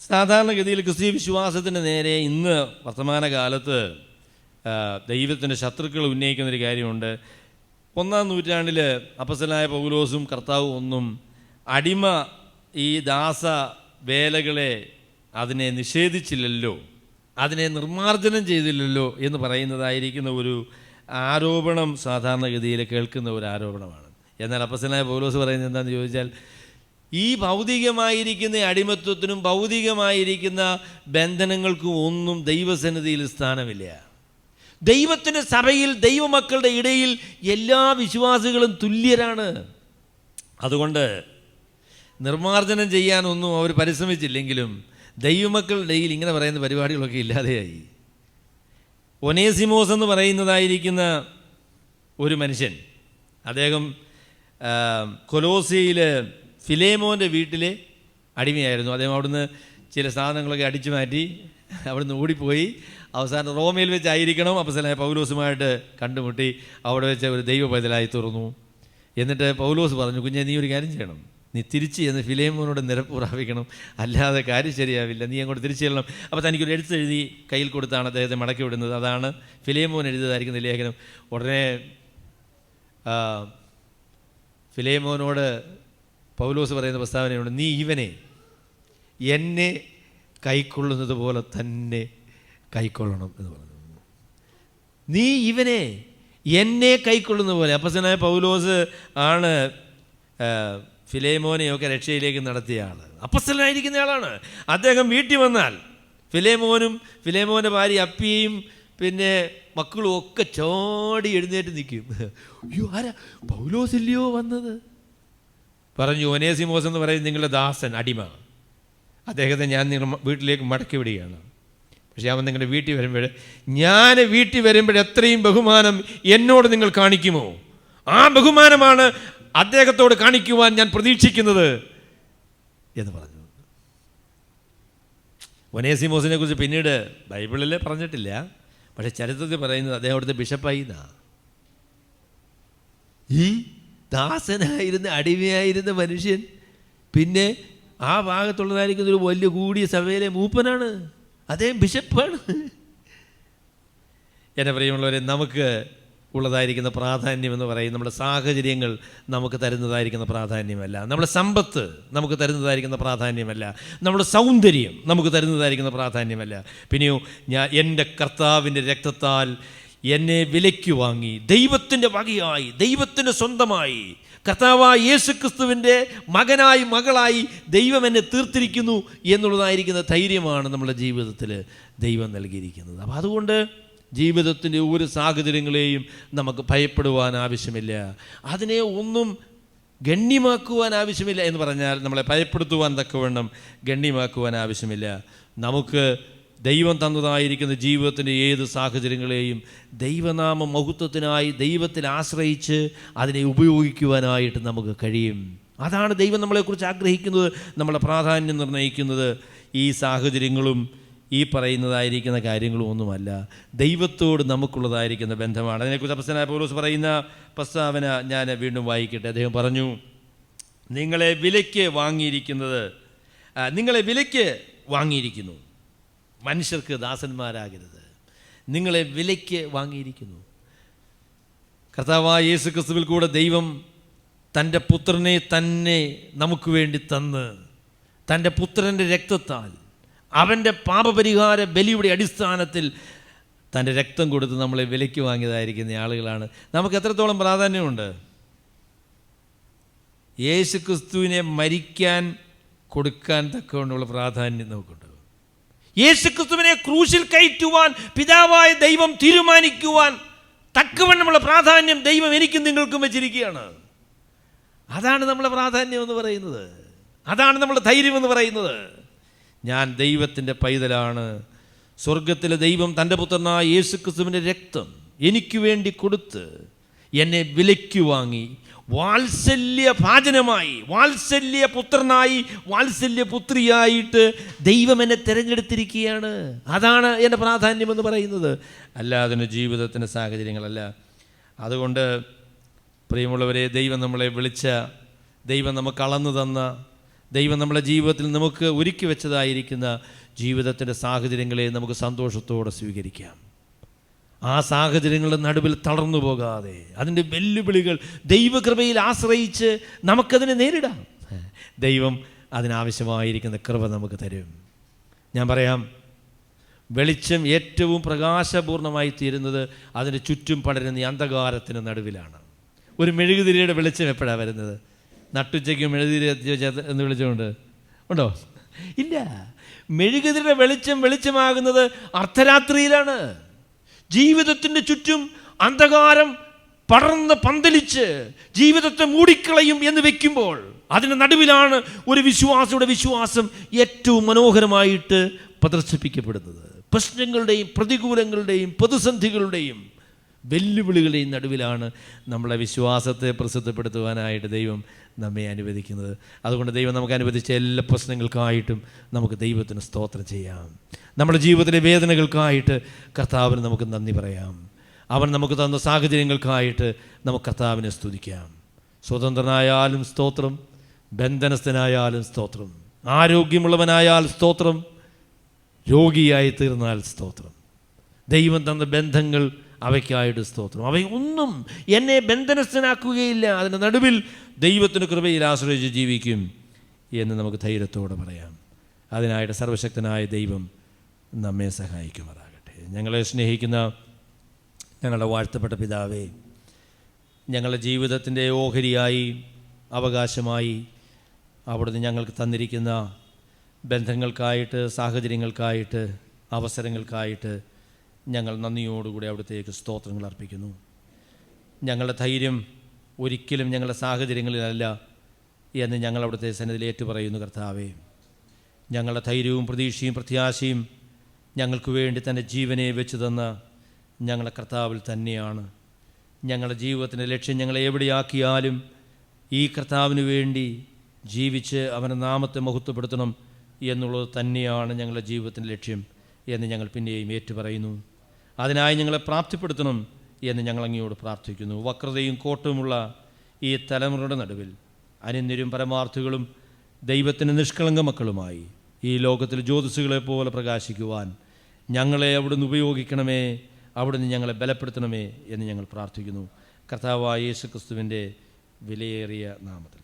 സാധാരണഗതിയിൽ ക്രിസ്തീയ വിശ്വാസത്തിൻ്റെ നേരെ ഇന്ന് വർത്തമാനകാലത്ത് ദൈവത്തിൻ്റെ ശത്രുക്കൾ ഉന്നയിക്കുന്നൊരു കാര്യമുണ്ട്. 1-ാം നൂറ്റാണ്ടിൽ അപ്പസ്തലനായ പൗലോസും കർത്താവും ഒന്നും അടിമ ഈ ദാസ വേലകളെ അതിനെ നിഷേധിച്ചില്ലല്ലോ, അതിനെ നിർമ്മാർജ്ജനം ചെയ്തില്ലല്ലോ എന്ന് പറയുന്നതായിരിക്കുന്ന ഒരു ആരോപണം സാധാരണഗതിയിൽ കേൾക്കുന്ന ഒരു ആരോപണമാണ്. എന്നാൽ അപ്പസ്തലനായ പൗലോസ് പറയുന്നത് എന്താണെന്ന് ചോദിച്ചാൽ, ഈ ഭൗതികമായിരിക്കുന്ന അടിമത്വത്തിനും ഭൗതികമായിരിക്കുന്ന ബന്ധനങ്ങൾക്കും ഒന്നും ദൈവസന്നിധിയിൽ സ്ഥാനമില്ല. ദൈവത്തിൻ്റെ സഭയിൽ ദൈവമക്കളുടെ ഇടയിൽ എല്ലാ വിശ്വാസികളും തുല്യരാണ്. അതുകൊണ്ട് നിർമ്മാർജ്ജനം ചെയ്യാനൊന്നും അവർ പരിശ്രമിച്ചില്ലെങ്കിലും ദൈവമക്കളുടെ ഇടയിൽ ഇങ്ങനെ പറയുന്ന പരിപാടികളൊക്കെ ഇല്ലാതെയായി. ഒനേസിമോസ് എന്ന് പറയുന്നതായിരിക്കുന്ന ഒരു മനുഷ്യൻ, അദ്ദേഹം കൊലോസിയിൽ ഫിലേമോൻ്റെ വീട്ടിലെ അടിമയായിരുന്നു. അദ്ദേഹം അവിടുന്ന് ചില സാധനങ്ങളൊക്കെ അടിച്ചു മാറ്റി അവിടുന്ന് ഓടിപ്പോയി അവസാനം റോമയിൽ വെച്ചായിരിക്കണം അപ്പസ്തലനായ പൗലോസുമായിട്ട് കണ്ടുമുട്ടി അവിടെ വെച്ച് ഒരു ദൈവ പൈതലായി തീർന്നു. എന്നിട്ട് പൗലോസ് പറഞ്ഞു, കുഞ്ഞെ നീ ഒരു കാര്യം ചെയ്യണം, നീ തിരിച്ച് ചെന്ന് ഫിലേമോനോട് നിരപ്പ് പ്രാപിക്കണം, അല്ലാതെ കാര്യം ശരിയാവില്ല, നീ അങ്ങോട്ട് തിരിച്ചു ചെല്ലണം. അപ്പോൾ തനിക്കൊരു എഴുത്തെഴുതി കയ്യിൽ കൊടുത്താണ് അദ്ദേഹത്തെ മടക്കി വിടുന്നത്. അതാണ് ഫിലേമോൻ എഴുതിയതായിരിക്കുന്ന ലേഖനം. ഉടനെ ഫിലേമോനോട് പൗലോസ് പറയുന്ന പ്രസ്താവനയുണ്ട്, നീ ഇവനെ എന്നെ കൈക്കൊള്ളുന്നത് പോലെ തന്നെ കൈക്കൊള്ളണം എന്ന് പറഞ്ഞു. നീ ഇവനെ എന്നെ കൈക്കൊള്ളുന്ന പോലെ. അപ്പസ്തലനായ പൗലോസ് ആണ് ഫിലേമോനെയൊക്കെ രക്ഷയിലേക്ക് നടത്തിയ ആൾ, അപ്പസ്തലനായിരിക്കുന്ന ആളാണ്. അദ്ദേഹം വീട്ടിൽ വന്നാൽ ഫിലേമോനും ഫിലേമോൻ്റെ ഭാര്യ അപ്പിയും പിന്നെ മക്കളും ഒക്കെ ചാടി എഴുന്നേറ്റ് നിൽക്കും. അയ്യോ, ആരാ പൗലോസ് ഇല്ലയോ വന്നത്? പറഞ്ഞു, ഒനേസിമോസ് എന്ന് പറയും നിങ്ങളുടെ ദാസൻ, അടിമ, അദ്ദേഹത്തെ ഞാൻ നിങ്ങളുടെ വീട്ടിലേക്ക് മടക്കി വിടുകയാണ്. പക്ഷേ അവൻ നിങ്ങളുടെ വീട്ടിൽ വരുമ്പോൾ, ഞാൻ വീട്ടിൽ വരുമ്പോൾ എത്രയും ബഹുമാനം എന്നോട് നിങ്ങൾ കാണിക്കുമോ, ആ ബഹുമാനമാണ് അദ്ദേഹത്തോട് കാണിക്കുവാൻ ഞാൻ പ്രതീക്ഷിക്കുന്നത് എന്ന് പറഞ്ഞു. ഒനേസിമോസിനെ കുറിച്ച് പിന്നീട് ബൈബിളിൽ പറഞ്ഞിട്ടില്ല, പക്ഷേ ചരിത്രത്തിൽ പറയുന്നത് അദ്ദേഹം അവിടുത്തെ ബിഷപ്പായി എന്നാണ്. ഈ ദാസനായിരുന്ന അടിമയായിരുന്ന മനുഷ്യൻ പിന്നെ ആ ഭാഗത്തുള്ളതായിരിക്കുന്ന ഒരു വലിയ കൂടിയ സഭയിലെ മൂപ്പനാണ്, അദ്ദേഹം ബിഷപ്പാണ്. എൻ്റെ പ്രിയമുള്ളവരെ, നമുക്ക് ഉള്ളതായിരിക്കുന്ന പ്രാധാന്യം എന്ന് പറയും നമ്മുടെ സാഹചര്യങ്ങൾ നമുക്ക് തരുന്നതായിരിക്കുന്ന പ്രാധാന്യമല്ല, നമ്മുടെ സമ്പത്ത് നമുക്ക് തരുന്നതായിരിക്കുന്ന പ്രാധാന്യമല്ല, നമ്മുടെ സൗന്ദര്യം നമുക്ക് തരുന്നതായിരിക്കുന്ന പ്രാധാന്യമല്ല. പിന്നെയോ എൻ്റെ കർത്താവിൻ്റെ രക്തത്താൽ എന്നെ വിലയ്ക്ക് വാങ്ങി ദൈവത്തിൻ്റെ വകയായി, ദൈവത്തിൻ്റെ സ്വന്തമായി, കർത്താവായ യേശുക്രിസ്തുവിൻ്റെ മകനായി മകളായി ദൈവം എന്നെ തീർത്തിരിക്കുന്നു എന്നുള്ളതായിരിക്കുന്ന ധൈര്യമാണ് നമ്മുടെ ജീവിതത്തിൽ ദൈവം നൽകിയിരിക്കുന്നത്. അപ്പോൾ അതുകൊണ്ട് ജീവിതത്തിൻ്റെ ഒരു സാഹചര്യങ്ങളെയും നമുക്ക് ഭയപ്പെടുവാൻ ആവശ്യമില്ല, അതിനെ ഒന്നും ഗണ്യമാക്കുവാൻ ആവശ്യമില്ല. എന്ന് പറഞ്ഞാൽ നമ്മളെ ഭയപ്പെടുത്തുവാൻ തക്കവണ്ണം ഗണ്യമാക്കുവാൻ ആവശ്യമില്ല. നമുക്ക് ദൈവം തന്നതായിരിക്കുന്ന ജീവിതത്തിൻ്റെ ഏത് സാഹചര്യങ്ങളെയും ദൈവനാമ മഹത്വത്തിനായി ദൈവത്തിൽ ആശ്രയിച്ച് അതിനെ ഉപയോഗിക്കുവാനായിട്ട് നമുക്ക് കഴിയും. അതാണ് ദൈവം നമ്മളെക്കുറിച്ച് ആഗ്രഹിക്കുന്നത്. നമ്മളെ പ്രാധാന്യം നിർണ്ണയിക്കുന്നത് ഈ സാഹചര്യങ്ങളും ഈ പറയുന്നതായിരിക്കുന്ന കാര്യങ്ങളും ഒന്നുമല്ല, ദൈവത്തോട് നമുക്കുള്ളതായിരിക്കുന്ന ബന്ധമാണ്. അതിനെക്കുറിച്ച് അപ്പോസ്തലനായ പൗലോസ് പറയുന്ന പ്രസ്താവന ഞാൻ വീണ്ടും വായിക്കട്ടെ. അദ്ദേഹം പറഞ്ഞു, നിങ്ങളെ വിലയ്ക്ക് വാങ്ങിയിരിക്കുന്നു, മനുഷ്യർക്ക് ദാസന്മാരാകരുത്, നിങ്ങളെ വിലയ്ക്ക് വാങ്ങിയിരിക്കുന്നു. കർത്താവായ യേശുക്രിസ്തുവിൽ കൂടെ ദൈവം തൻ്റെ പുത്രനെ തന്നെ നമുക്ക് വേണ്ടി തന്ന്, തൻ്റെ പുത്രൻ്റെ രക്തത്താൽ അവൻ്റെ പാപപരിഹാര ബലിയുടെ അടിസ്ഥാനത്തിൽ തൻ്റെ രക്തം കൊടുത്ത് നമ്മളെ വിലയ്ക്ക് വാങ്ങിയതായിരിക്കുന്ന ആളുകളാണ്. നമുക്ക് എത്രത്തോളം പ്രാധാന്യമുണ്ട്? യേശുക്രിസ്തുവിനെ മരിക്കാൻ കൊടുക്കാൻ തക്കവണ്ണമുള്ള പ്രാധാന്യം നമുക്കുണ്ട്. യേശുക്രിസ്തുവിനെ ക്രൂശിൽ കയറ്റുവാൻ പിതാവായ ദൈവം തീരുമാനിക്കുവാൻ തക്കവണ്ണമുള്ള പ്രാധാന്യം ദൈവം എനിക്കും നിങ്ങൾക്കും വെച്ചിരിക്കുകയാണ്. അതാണ് നമ്മളെ പ്രാധാന്യം എന്ന് പറയുന്നത്, അതാണ് നമ്മുടെ ധൈര്യം എന്ന് പറയുന്നത്. ഞാൻ ദൈവത്തിൻ്റെ പൈതലാണ്. സ്വർഗത്തിലെ ദൈവം തൻ്റെ പുത്രനായ യേശുക്രിസ്തുവിൻ്റെ രക്തം എനിക്ക് വേണ്ടി കൊടുത്ത് എന്നെ വിലയ്ക്ക് വാങ്ങി വാത്സല്യഭാജനമായി, വാത്സല്യപുത്രനായി, വാത്സല്യപുത്രിയായിട്ട് ദൈവം എന്നെ തിരഞ്ഞെടുത്തിരിക്കുകയാണ്. അതാണ് എൻ്റെ പ്രാധാന്യമെന്ന് പറയുന്നത്, അല്ലാതെ ജീവിതത്തിൻ്റെ സാഹചര്യങ്ങളല്ല. അതുകൊണ്ട് പ്രിയമുള്ളവരെ, ദൈവം നമ്മളെ വിളിച്ച, ദൈവം നമുക്ക് അളന്നു തന്ന, ദൈവം നമ്മുടെ ജീവിതത്തിൽ നമുക്ക് ഒരുക്കി വെച്ചതായിരിക്കുന്ന ജീവിതത്തിൻ്റെ സാഹചര്യങ്ങളെ നമുക്ക് സന്തോഷത്തോടെ സ്വീകരിക്കാം. ആ സാഹചര്യങ്ങളുടെ നടുവിൽ തളർന്നു പോകാതെ അതിൻ്റെ വെല്ലുവിളികൾ ദൈവകൃപയിൽ ആശ്രയിച്ച് നമുക്കതിനെ നേരിടാം. ദൈവം അതിനാവശ്യമായിരിക്കുന്ന കൃപ നമുക്ക് തരും. ഞാൻ പറയാം, വെളിച്ചം ഏറ്റവും പ്രകാശപൂർണമായി തീരുന്നത് അതിന് ചുറ്റും പടരുന്ന ഈ അന്ധകാരത്തിന് നടുവിലാണ്. ഒരു മെഴുകുതിരിയുടെ വെളിച്ചം എപ്പോഴാണ് വരുന്നത്? നട്ടുച്ചയ്ക്ക് മെഴുകുതിരി എന്ന് വിളിച്ചുകൊണ്ട് ഉണ്ടോ? ഇല്ല. മെഴുകുതിരിയുടെ വെളിച്ചമാകുന്നത് അർദ്ധരാത്രിയിലാണ്. ജീവിതത്തിൻ്റെ ചുറ്റും അന്ധകാരം പടർന്ന് പന്തലിച്ച് ജീവിതത്തെ മൂടിക്കളയും എന്ന് വെക്കുമ്പോൾ അതിൻ്റെ നടുവിലാണ് ഒരു വിശ്വാസിയുടെ വിശ്വാസം ഏറ്റവും മനോഹരമായിട്ട് പ്രദർശിപ്പിക്കപ്പെടുന്നത്. പ്രശ്നങ്ങളുടെയും പ്രതികൂലങ്ങളുടെയും പ്രതിസന്ധികളുടെയും വെല്ലുവിളികളുടെയും നടുവിലാണ് നമ്മളെ വിശ്വാസത്തെ പ്രസിദ്ധപ്പെടുത്തുവാനായിട്ട് ദൈവം നമ്മെ അനുവദിക്കുന്നത്. അതുകൊണ്ട് ദൈവം നമുക്ക് അനുവദിച്ച എല്ലാ പ്രശ്നങ്ങൾക്കായിട്ടും നമുക്ക് ദൈവത്തിന് സ്തോത്രം ചെയ്യാം. നമ്മുടെ ജീവിതത്തിലെ വേദനകൾക്കായിട്ട് കർത്താവിന് നമുക്ക് നന്ദി പറയാം. അവൻ നമുക്ക് തന്ന സാഹചര്യങ്ങൾക്കായിട്ട് നമുക്ക് കർത്താവിനെ സ്തുതിക്കാം. സ്വതന്ത്രനായാലും സ്തോത്രം, ബന്ധനസ്ഥനായാലും സ്തോത്രം, ആരോഗ്യമുള്ളവനായാൽ സ്തോത്രം, രോഗിയായി തീർന്നാൽ സ്തോത്രം. ദൈവം തന്ന ബന്ധങ്ങൾ അവയ്ക്കായിട്ട് സ്തോത്രം. അവയൊന്നും എന്നെ ബന്ധനസ്ഥനാക്കുകയില്ല. അതിൻ്റെ നടുവിൽ ദൈവത്തിൻ്റെ കൃപയിൽ ആശ്രയിച്ച് ജീവിക്കും എന്ന് നമുക്ക് ധൈര്യത്തോടെ പറയാം. അതിനായിട്ട് സർവശക്തനായ ദൈവം നമ്മെ സഹായിക്കുമാറാകട്ടെ. ഞങ്ങളെ സ്നേഹിക്കുന്ന ഞങ്ങളുടെ വാഴ്ത്തപ്പെട്ട പിതാവേ, ഞങ്ങളുടെ ജീവിതത്തിൻ്റെ ഓഹരിയായി, അവകാശമായി അവിടുന്ന് ഞങ്ങൾക്ക് തന്നിരിക്കുന്ന ബന്ധങ്ങൾക്കായിട്ട്, സാഹചര്യങ്ങൾക്കായിട്ട്, അവസരങ്ങൾക്കായിട്ട് ഞങ്ങൾ നന്ദിയോടുകൂടി അവിടുത്തേക്ക് സ്തോത്രങ്ങൾ അർപ്പിക്കുന്നു. ഞങ്ങളുടെ ധൈര്യം ഒരിക്കലും ഞങ്ങളുടെ സാഹചര്യങ്ങളിലല്ല എന്ന് ഞങ്ങൾ അവിടുത്തെ സന്നിധിയിൽ ഏറ്റുപറയുന്നു. കർത്താവേ, ഞങ്ങളുടെ ധൈര്യവും പ്രതീക്ഷയും പ്രത്യാശയും ഞങ്ങൾക്ക് വേണ്ടി തൻ്റെ ജീവനെ വെച്ച് തന്ന ഞങ്ങളുടെ കർത്താവിൽ തന്നെയാണ്. ഞങ്ങളുടെ ജീവിതത്തിൻ്റെ ലക്ഷ്യം ഞങ്ങളെ എവിടെയാക്കിയാലും ഈ കർത്താവിന് വേണ്ടി ജീവിച്ച് അവൻ്റെ നാമത്തെ മഹത്വപ്പെടുത്തണം എന്നുള്ളത് തന്നെയാണ് ഞങ്ങളുടെ ജീവിതത്തിൻ്റെ ലക്ഷ്യം എന്ന് ഞങ്ങൾ പിന്നെയും ഏറ്റുപറയുന്നു. അതിനായി ഞങ്ങളെ പ്രാപ്തിപ്പെടുത്തണം എന്ന് ഞങ്ങൾ അങ്ങയോട് പ്രാർത്ഥിക്കുന്നു. വക്രതയും കോട്ടവുമുള്ള ഈ തലമുറയുടെ നടുവിൽ അനിന്യരും പരമാർത്ഥികളും ദൈവത്തിൻ്റെ നിഷ്കളങ്ക മക്കളുമായി ഈ ലോകത്തിൽ ജ്യോതിസുകളെ പോലെ പ്രകാശിക്കുവാൻ ഞങ്ങളെ അവിടുന്ന് ഉപയോഗിക്കണമേ. അവിടുന്ന് ഞങ്ങളെ ബലപ്പെടുത്തണമേ എന്ന് ഞങ്ങൾ പ്രാർത്ഥിക്കുന്നു. കർത്താവായ യേശു ക്രിസ്തുവിൻ്റെ വിലയേറിയ നാമത്തിൽ.